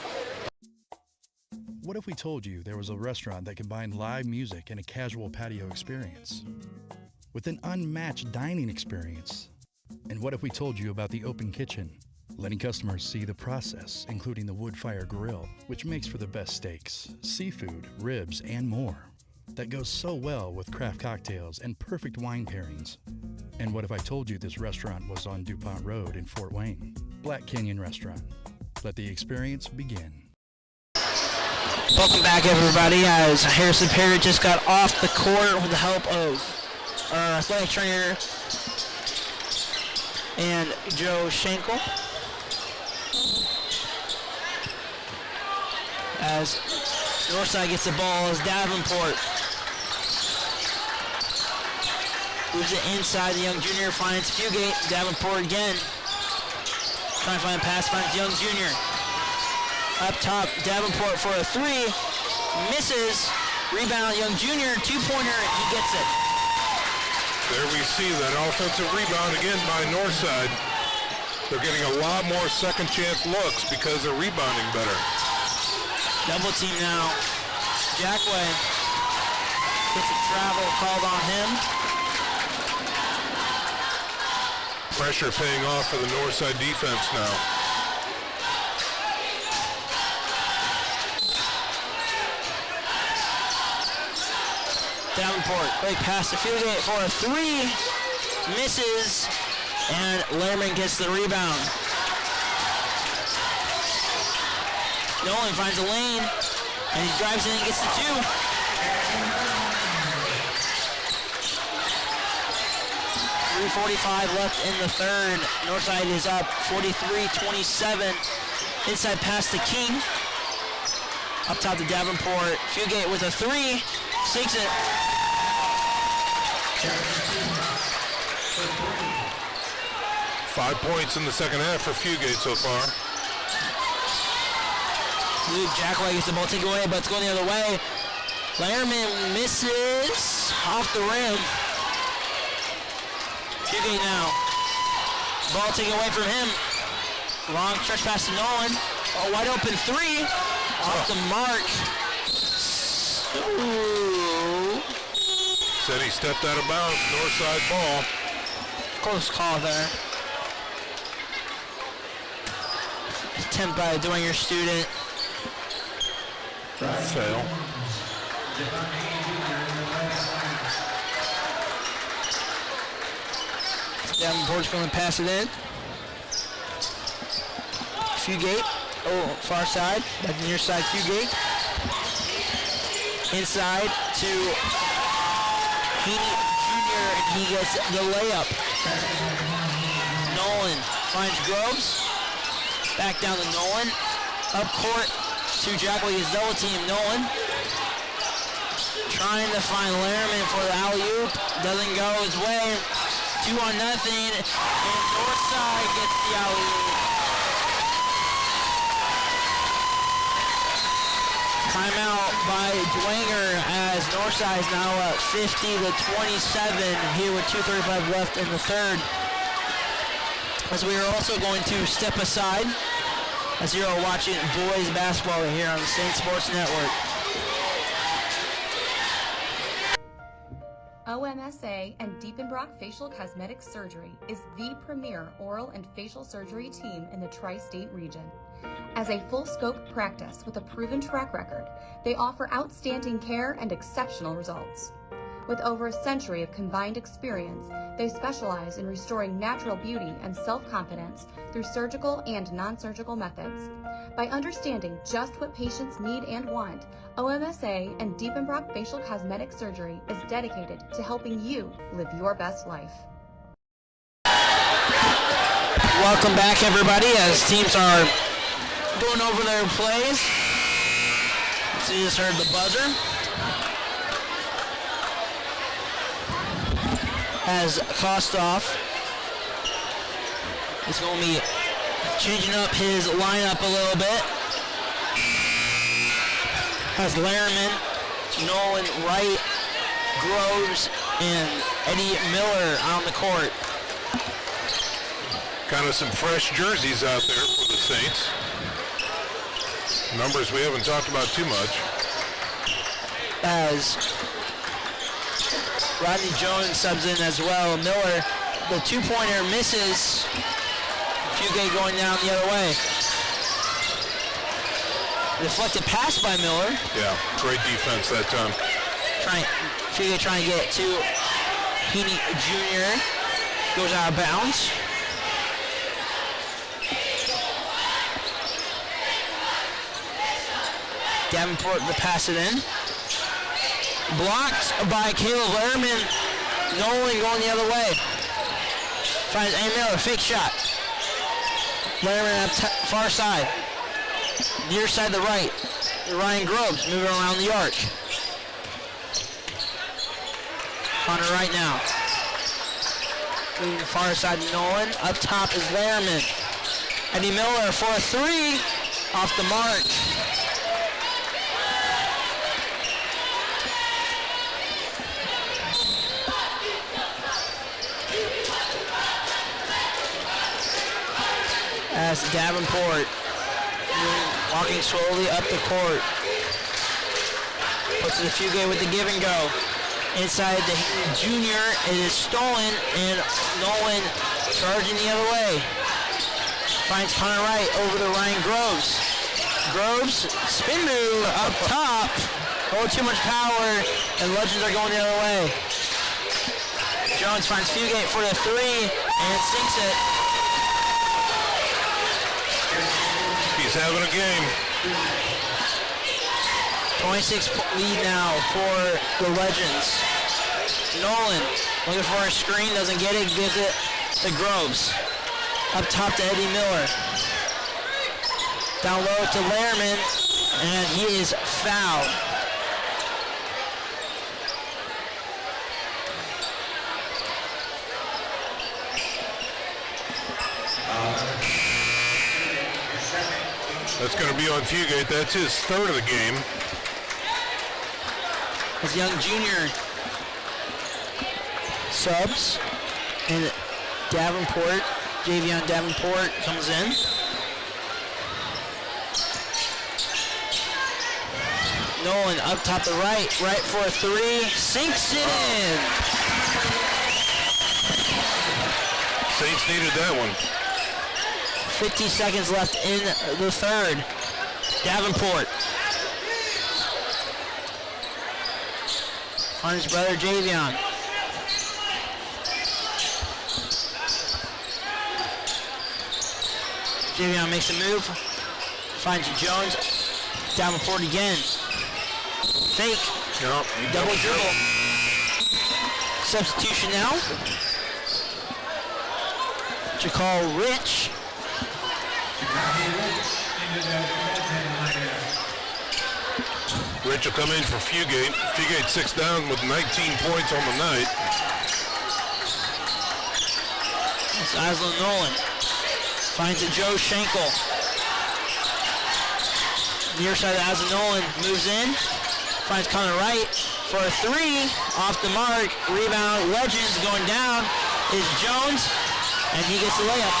What if we told you there was a restaurant that combined live music and a casual patio experience with an unmatched dining experience? And what if we told you about the open kitchen, letting customers see the process, including the wood fire grill, which makes for the best steaks, seafood, ribs, and more, that goes so well with craft cocktails and perfect wine pairings? And what if I told you this restaurant was on DuPont Road in Fort Wayne? Black Canyon Restaurant. Let the experience begin. Welcome back, everybody, as Harrison Parent just got off the court with the help of our athletic trainer and Joe Schenkel. As Northside gets the ball as Davenport moves it inside. The young junior finds Fugate. Davenport again. Trying to find a pass, finds Young Jr. Up top, Davenport for a three. Misses. Rebound, Young Jr. Two-pointer. He gets it. There we see that offensive rebound again by Northside. They're getting a lot more second chance looks because they're rebounding better. Double team now. Jackway gets a travel called on him. Pressure paying off for the Northside defense now. Davenport, quick pass to Fugate for a three. Misses, and Lehrman gets the rebound. Nolan finds a lane, and he drives in and gets the two. .345 left in the third. Northside is up 43-27. Inside pass to King. Up top to Davenport. Fugate with a three. Sinks it. Five points in the second half for Fugate so far. Luke Jackway gets the ball taken away, but it's going the other way. Lehrman misses off the rim. Fugate now. Ball taken away from him. Long stretch pass to Nolan. A wide open three. Off the mark. Ooh. Said he stepped out of bounds. Northside ball. Close call there. Attempt by a Dwenger student. Fail. Davenport's going to pass it in. Fugate. Oh, far side. Back near side, Fugate. Inside to Heaney Jr. and he gets the layup. Nolan finds Groves. Back down to Nolan. Up court to Jackley, his double team. Nolan trying to find Lehrman for the alley-oop. Doesn't go his way. 2-0, and Northside gets the alley-oop. Timeout by Dwenger as Northside is now up 50-27 here with 2:35 left in the third. As we are also going to step aside as you are watching boys basketball here on the Saint Sports Network. OMSA and Diepenbrock Facial Cosmetic Surgery is the premier oral and facial surgery team in the tri-state region. As a full-scope practice with a proven track record, they offer outstanding care and exceptional results. With over a century of combined experience, they specialize in restoring natural beauty and self-confidence through surgical and non-surgical methods. By understanding just what patients need and want, OMSA and Diepenbrock Facial Cosmetic Surgery is dedicated to helping you live your best life. Welcome back, everybody, as teams are going over their plays. So you just heard the buzzer. As Kostoff is going to be changing up his lineup a little bit. Has Lehrman, Nolan Wright, Groves, and Eddie Miller on the court. Kind of some fresh jerseys out there for the Saints. Numbers we haven't talked about too much. As Rodney Jones subs in as well. Miller, the two-pointer misses. Fugate going down the other way. Deflected pass by Miller. Yeah, great defense that time. Fugate trying to get to Heaney Jr. Goes out of bounds. Davenport to pass it in. Blocked by Caleb Lehrman. Nolan going the other way. Finds A. Miller, fake shot. Lehrman up far side. Near side to the right. Ryan Groves moving around the arc. On the right now. Moving far side to Nolan. Up top is Lehrman. Eddie Miller for a three. Off the mark. As Davenport walking slowly up the court. Puts it to Fugate with the give and go. Inside the junior, it is stolen, and Nolan charging the other way. Finds Connor Wright over to Ryan Groves. Groves, spin move up top. Oh, too much power, and Legends are going the other way. Jones finds Fugate for the three, and sinks it. He's having a game. 26 lead now for the Legends. Nolan looking for a screen, doesn't get it, gives it to Groves. Up top to Eddie Miller. Down low to Lehrman, and he is fouled. That's going to be on Fugate. That's his third of the game. His young junior subs, and Davenport, Javion Davenport comes in. Nolan up top the right for a three, sinks it in. Saints needed that one. 50 seconds left in the third. Davenport. On his brother Javion. Javion makes a move. Finds Jones. Davenport again. Fake. Yep, double dribble. Substitution now. Jakal Rich. Rich will come in for Fugate. Fugate 6 down with 19 points on the night. It's Aslan Nolan. Finds a Joe Schenkel. Near side of Aslan Nolan moves in. Finds Connor Wright for a three. Off the mark. Rebound. Legends going down is Jones. And he gets the layup.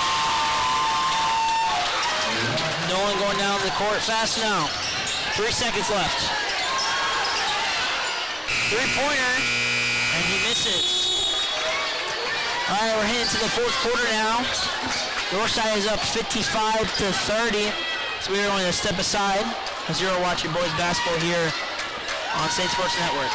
Nolan going down the court fast now. 3 seconds left. Three-pointer, and he misses. All right, we're heading to the fourth quarter now. Northside is up 55-30. So we are going to step aside as you're watching boys basketball here on State Sports Network.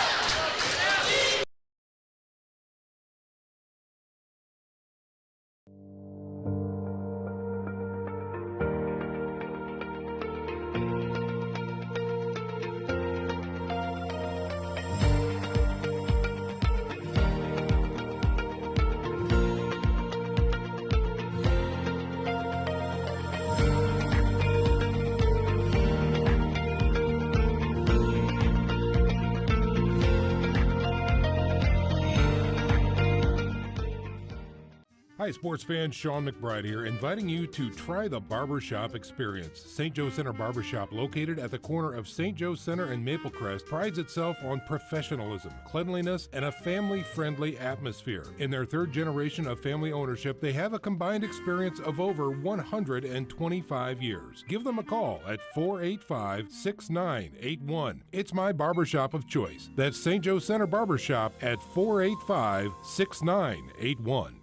Hi, sports fans. Sean McBride here, inviting you to try the Barbershop experience. St. Joe Center Barbershop, located at the corner of St. Joe Center and Maplecrest, prides itself on professionalism, cleanliness, and a family-friendly atmosphere. In their third generation of family ownership, they have a combined experience of over 125 years. Give them a call at 485-6981. It's my barbershop of choice. That's St. Joe Center Barbershop at 485-6981.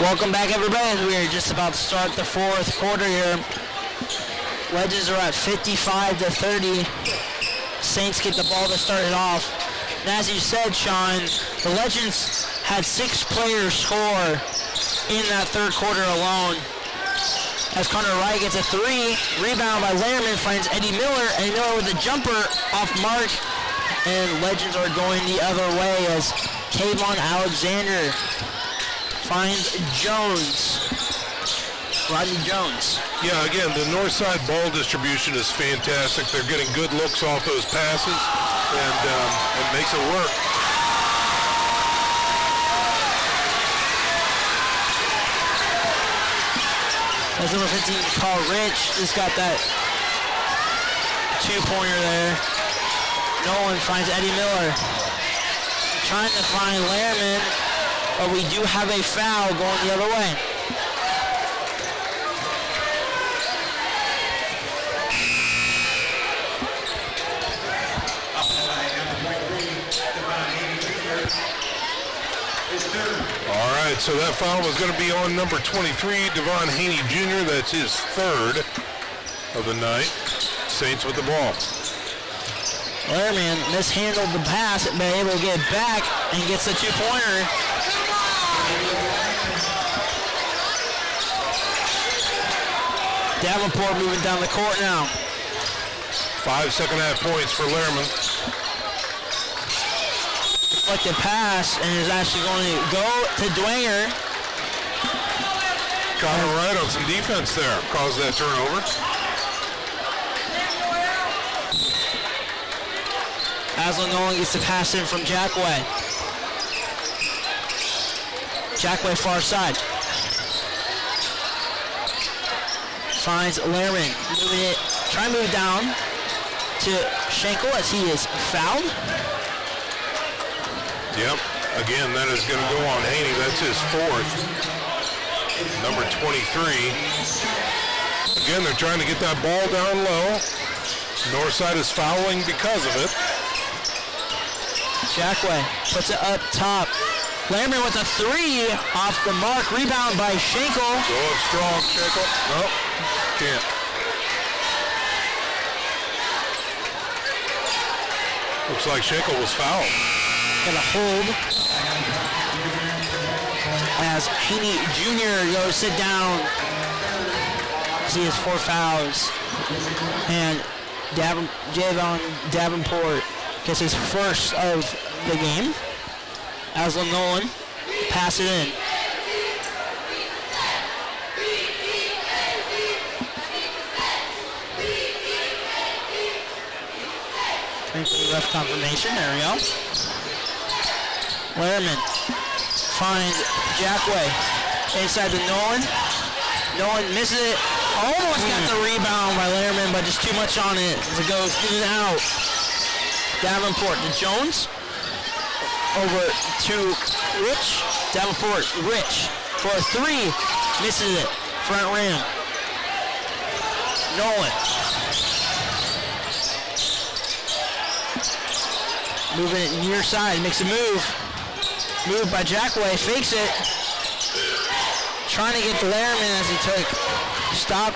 Welcome back, everybody. We are just about to start the fourth quarter here. Legends are at 55-30. Saints get the ball to start it off. And as you said, Sean, the Legends had 6 players score in that third quarter alone. As Connor Wright gets a 3, rebound by Lehrman, finds Eddie Miller. Eddie Miller with a jumper off mark. And Legends are going the other way as Kayvon Alexander finds Jones. Rodney Jones. Yeah, again, the Northside ball distribution is fantastic. They're getting good looks off those passes, and it makes it work. As number 15, Carl Rich, just got that 2-pointer there. Nolan finds Eddie Miller. Trying to find Lehrman, but we do have a foul going the other way. All right, so that foul was going to be on number 23, Devon Haney Jr. That's his third of the night. Saints with the ball. Lehrman mishandled the pass, but able to get back and gets the 2-pointer. Davenport moving down the court now. 5 second-half points for Lehrman. Deflected pass, and is actually going to go to Dwanger. Connor Wright on some defense there. Caused that turnover. Aslan Nolan gets the pass in from Jackway. Jackway far side. Finds Lehrman, moving it, trying to move down to Schenkel as he is fouled. Yep, again, that is going to go on Haney. That's his fourth. Number 23. Again, they're trying to get that ball down low. Northside is fouling because of it. Jackway puts it up top. Lehrman with a 3 off the mark. Rebound by Schenkel. Go up strong, Schenkel. Nope, can't. Looks like Schenkel was fouled. Gonna hold as Haney Jr. goes sit down. He has 4 fouls. And Javon Davenport gets his first of the game. Aslan Nolan pass it in. Thanks for the ref confirmation. There we go. Lehrman finds Jackway inside to Nolan. Nolan misses it. Almost got the rebound by Lehrman, but just too much on it as it goes in and out. Davenport to Jones. Over to Rich. Davenport, Rich for a 3. Misses it. Front rim. Nolan. Moving it near side. Makes a move. Move by Jackway. Fakes it. Trying to get to Lehrman as he took. Stop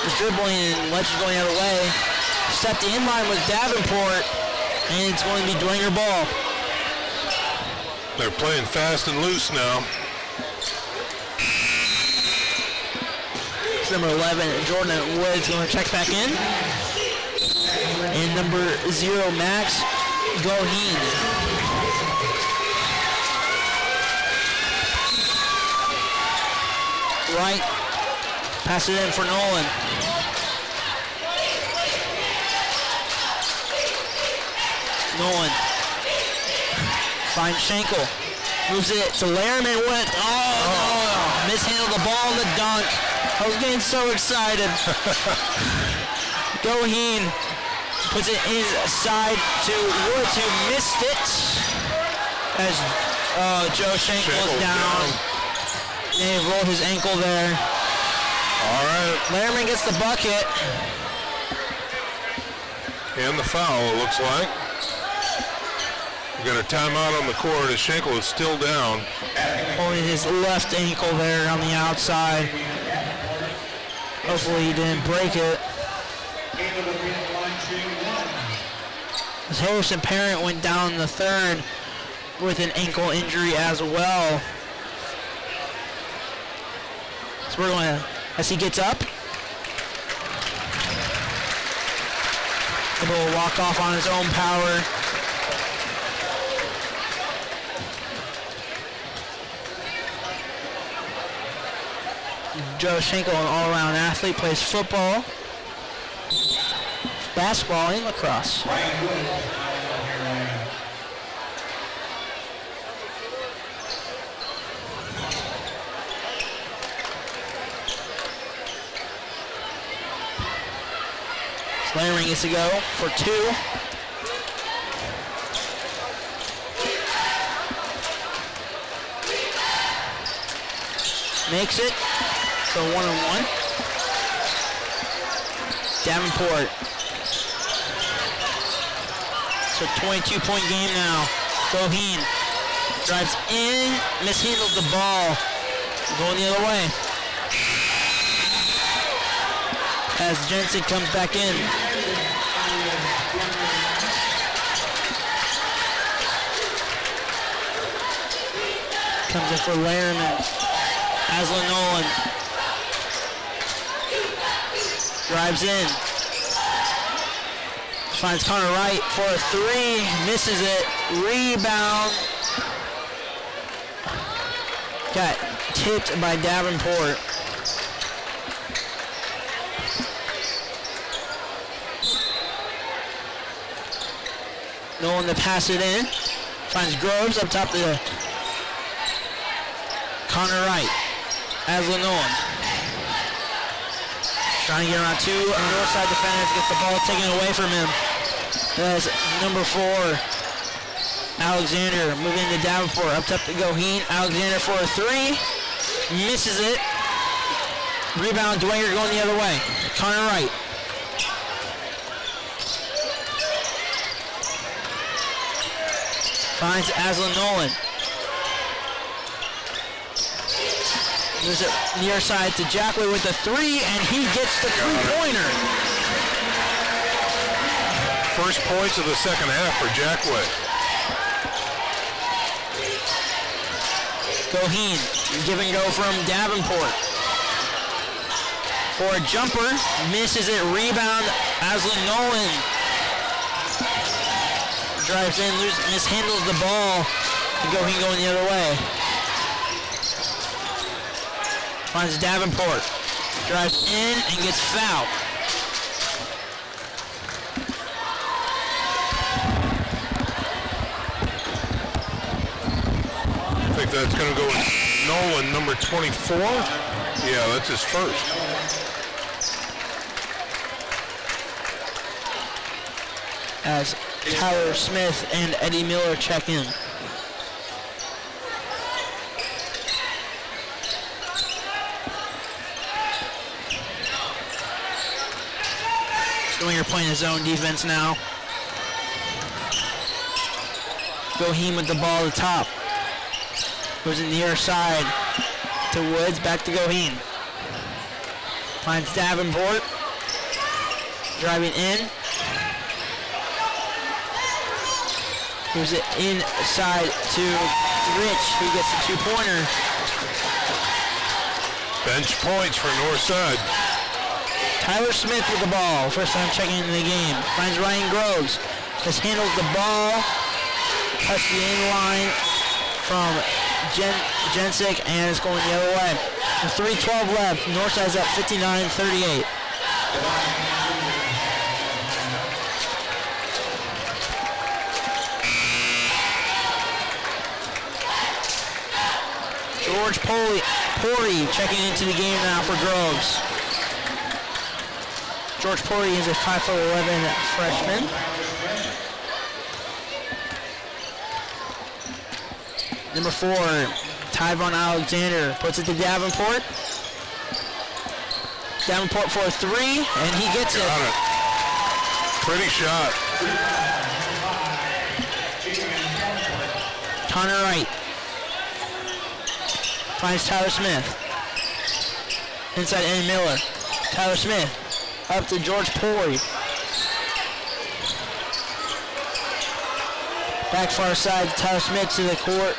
the dribbling and Legends going the other way. Stepped in line with Davenport. And it's going to be Dwanger ball. They're playing fast and loose now. It's number 11, Jordan Woods, going to check back in. And number 0, Max Goheen. Right. Pass it in for Nolan. Nolan finds Schenkel. Moves it to Lehrman with, no, mishandled the ball in the dunk. I was getting so excited. Goheen puts it inside to Woods, who missed it. As Joe Schenkel is down. They rolled his ankle there. All right. Lehrman gets the bucket. And the foul, it looks like. We got a timeout on the court as Schenkel is still down. Only his left ankle there on the outside. Hopefully he didn't break it. As Harrison Parent went down in the third with an ankle injury as well. So we're going to, as he gets up, he'll walk off on his own power. Joe Schenkel, an all-around athlete, plays football, basketball, and lacrosse. Lehrman gets to go for two. Makes it. So 1-on-1. Davenport. So 22-point game now. Goheen drives in, mishandled the ball. Going the other way. As Jensen comes back in. Comes in for Lehrman. Aslan Nolan drives in. Finds Connor Wright for a three. Misses it. Rebound. Got tipped by Davenport. Nolan to pass it in. Finds Groves up top to Connor Wright. Aslan Nolan. Trying to get around two Northside defenders. Gets the ball taken away from him. That's number 4. Alexander moving to Davenport. Up top to Goheen. Alexander for a three. Misses it. Rebound, Dwyer going the other way. Connor Wright. Finds Aslan Nolan. Moves it near side to Jackway with the three, and he gets the three-pointer. First points of the second half for Jackway. Goheen, give and go from Davenport. For a jumper, misses it, rebound, Aslan Nolan. Drives in, mishandles the ball. Goheen going the other way. Finds Davenport. Drives in and gets fouled. I think that's going to go with Nolan, number 24. Yeah, that's his first. As Tyler Smith and Eddie Miller check in. Swinger playing his own defense now. Goheen with the ball at the top. Goes in the near side to Woods, back to Goheen. Finds Davenport. Driving in. Moves it inside to Rich, who gets the two-pointer. Bench points for Northside. Tyler Smith with the ball. First time checking into the game. Finds Ryan Groves. Just handles the ball. Cuts the in-line from Jensick, and it's going the other way. With 3:12 left. Northside's up 59-38. George Pori checking into the game now for Groves. George Pori is a 5'11" freshman. Number 4, Tyvon Alexander puts it to Davenport. Davenport for a 3, and he gets it. Got it. Pretty shot. Connor Wright finds Tyler Smith. Inside Eddie Miller. Tyler Smith up to George Pori. Back far side, Tyler Smith to the court.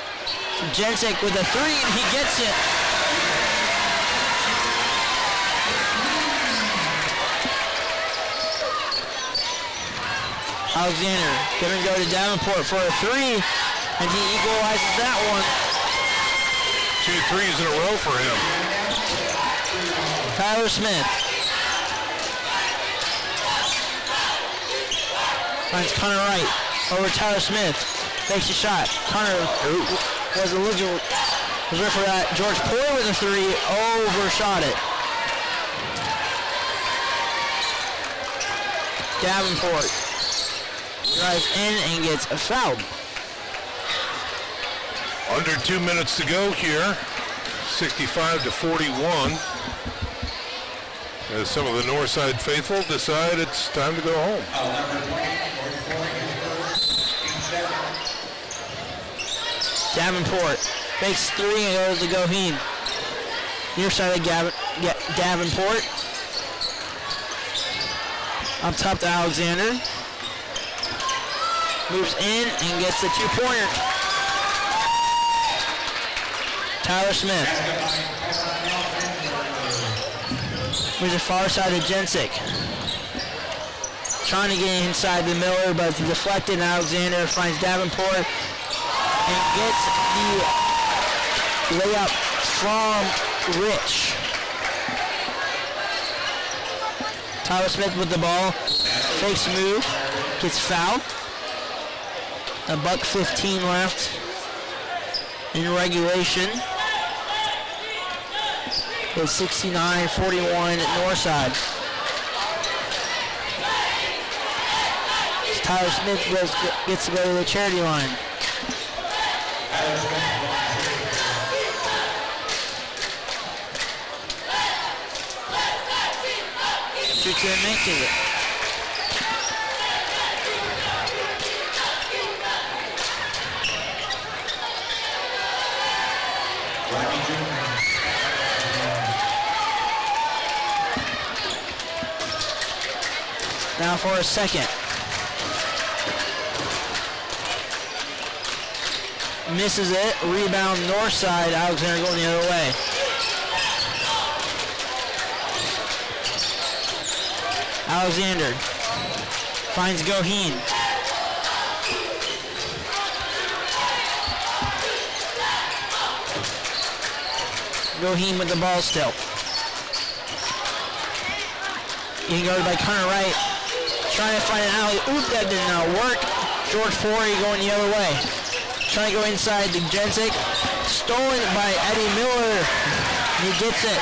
Jensic with a 3, and he gets it. Alexander gonna go to Davenport for a 3, and he equalizes that one. 2 threes in a row for him. Tyler Smith finds Connor Wright over Tyler Smith. Makes a shot. Connor was eligible. Was ready for that. George Pori with a 3. Overshot it. Davenport drives in and gets a foul. Under 2 minutes to go here. 65-41. As some of the Northside faithful decide it's time to go home. Davenport makes 3 and goes to Goheen. Near side of Davenport. Up top to Alexander. Moves in and gets the 2-pointer. Tyler Smith. Moves the far side of Jensic. Trying to get inside the Miller, but it's deflected. Alexander finds Davenport and gets the layup from Rich. Tyler Smith with the ball. Fakes move. Gets fouled. $1:15 left in regulation. It's 69-41 at Northside. Tyler Smith gets to go to the charity line. Shoots it and makes it. Now for a second. Misses it. Rebound Northside. Alexander going the other way. Alexander finds Goheen. Goheen with the ball still. Getting guarded by Connor Wright. Trying to find an alley. Oop, that did not work. George Pori going the other way. Trying to go inside to Jensic. Stolen by Eddie Miller. He gets it.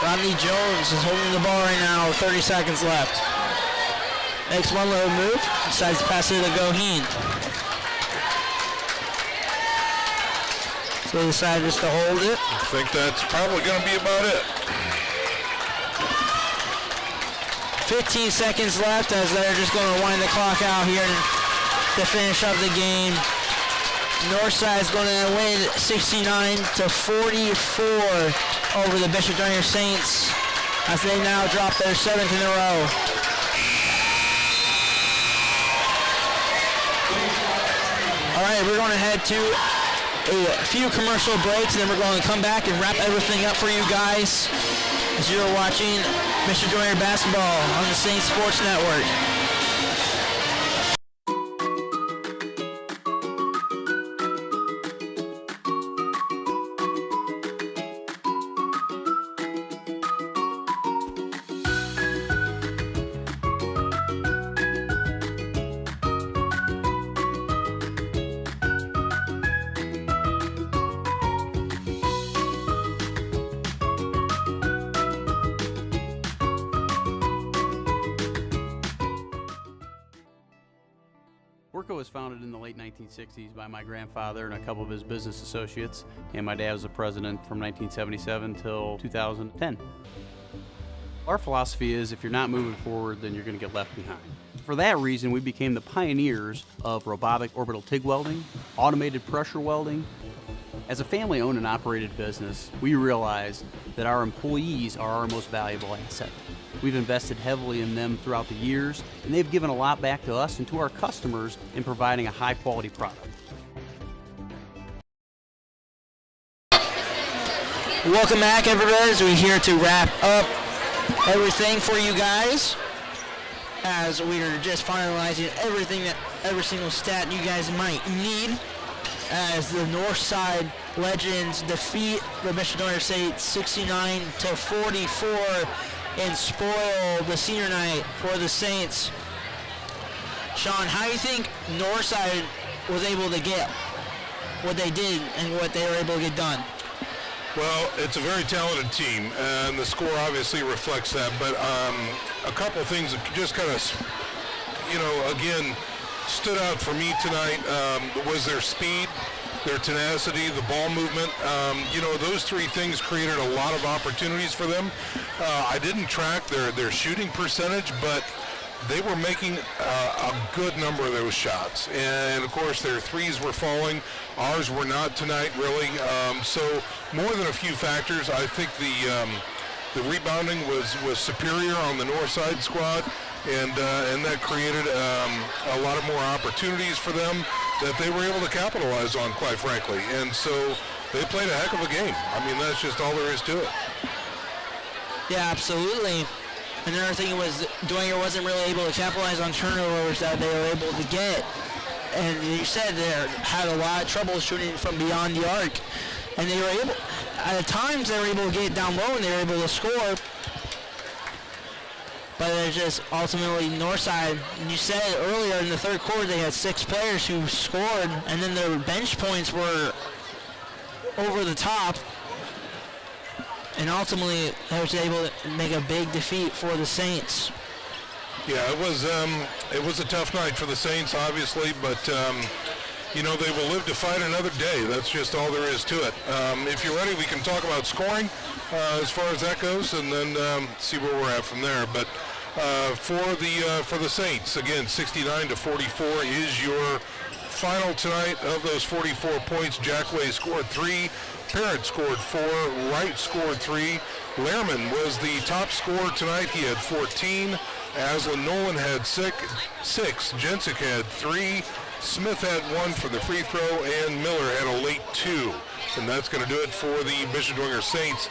Rodney Jones is holding the ball right now. 30 seconds left. Makes one little move. Decides to pass it to Goheen. So he decided just to hold it. I think that's probably going to be about it. 15 seconds left as they're just going to wind the clock out here to finish up the game. Northside is going to win 69-44 over the Bishop Dwyer Saints as they now drop their 7th in a row. All right, we're going to head to a few commercial breaks, and then we're going to come back and wrap everything up for you guys as you're watching Bishop Dwyer basketball on the Saints Sports Network. Worco was founded in the late 1960s by my grandfather and a couple of his business associates, and my dad was the president from 1977 till 2010. Our philosophy is if you're not moving forward, then you're going to get left behind. For that reason, we became the pioneers of robotic orbital TIG welding, automated pressure welding. As a family-owned and operated business, we realized that our employees are our most valuable asset. We've invested heavily in them throughout the years, and they've given a lot back to us and to our customers in providing a high-quality product. Welcome back, everybody, as we're here to wrap up everything for you guys, as we are just finalizing everything, that every single stat you guys might need, as the Northside Legends defeat the Michigan State 69-44 and spoil the senior night for the Saints. Sean, how do you think Northside was able to get what they did and what they were able to get done? Well, it's a very talented team, and the score obviously reflects that. But a couple of things that just kind of, again, stood out for me tonight was their speed, their tenacity, the ball movement. Those three things created a lot of opportunities for them. I didn't track their shooting percentage, but they were making a good number of those shots. And, of course, their threes were falling. Ours were not tonight, really. So more than a few factors, I think the rebounding was superior on the Northside squad, and that created a lot of more opportunities for them that they were able to capitalize on, quite frankly. And so they played a heck of a game. I mean, that's just all there is to it. Yeah, absolutely. Another thing was Dwenger wasn't really able to capitalize on turnovers that they were able to get. And you said they had a lot of trouble shooting from beyond the arc. And they were able, at times they were able to get it down low and they were able to score. But it's just ultimately Northside, you said earlier in the third quarter they had 6 players who scored, and then their bench points were over the top. And ultimately, they was able to make a big defeat for the Saints. Yeah, it was a tough night for the Saints, obviously, but they will live to fight another day. That's just all there is to it. If you're ready, we can talk about scoring as far as that goes, and then see where we're at from there. But for the Saints, again, 69-44 is your final tonight. Of those 44 points, Jackway scored 3. Parrott scored 4, Wright scored 3. Lehrman was the top scorer tonight. He had 14. Aslan Nolan had 6. Jensick had 3. Smith had 1 for the free throw, and Miller had a late 2. And that's going to do it for the Bishop Dwenger Saints.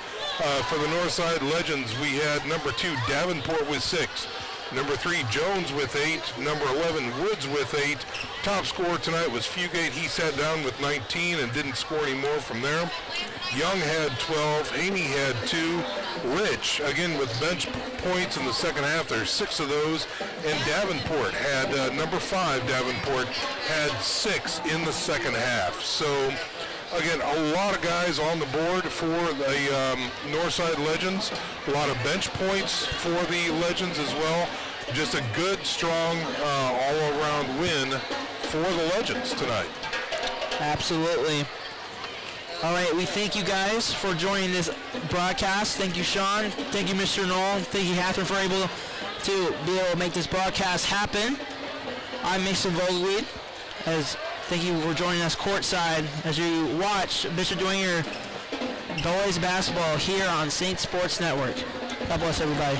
For the Northside Legends, we had number 2, Davenport with 6. Number 3, Jones with 8. Number 11, Woods with 8. Top scorer tonight was Fugate. He sat down with 19 and didn't score any more from there. Young had 12. Amy had 2. Rich, again with bench points in the second half. There's 6 of those. And Davenport had, number 5, Davenport had 6 in the second half. So, again, a lot of guys on the board for the Northside Legends. A lot of bench points for the Legends as well. Just a good, strong, all-around win for the Legends tonight. Absolutely. All right, we thank you guys for joining this broadcast. Thank you, Sean. Thank you, Mr. Knoll. Thank you, Catherine, for able to be able to make this broadcast happen. I'm Mason Vogelweed. Thank you for joining us courtside as you watch Bishop Dwenger boys basketball here on Saints Sports Network. God bless everybody.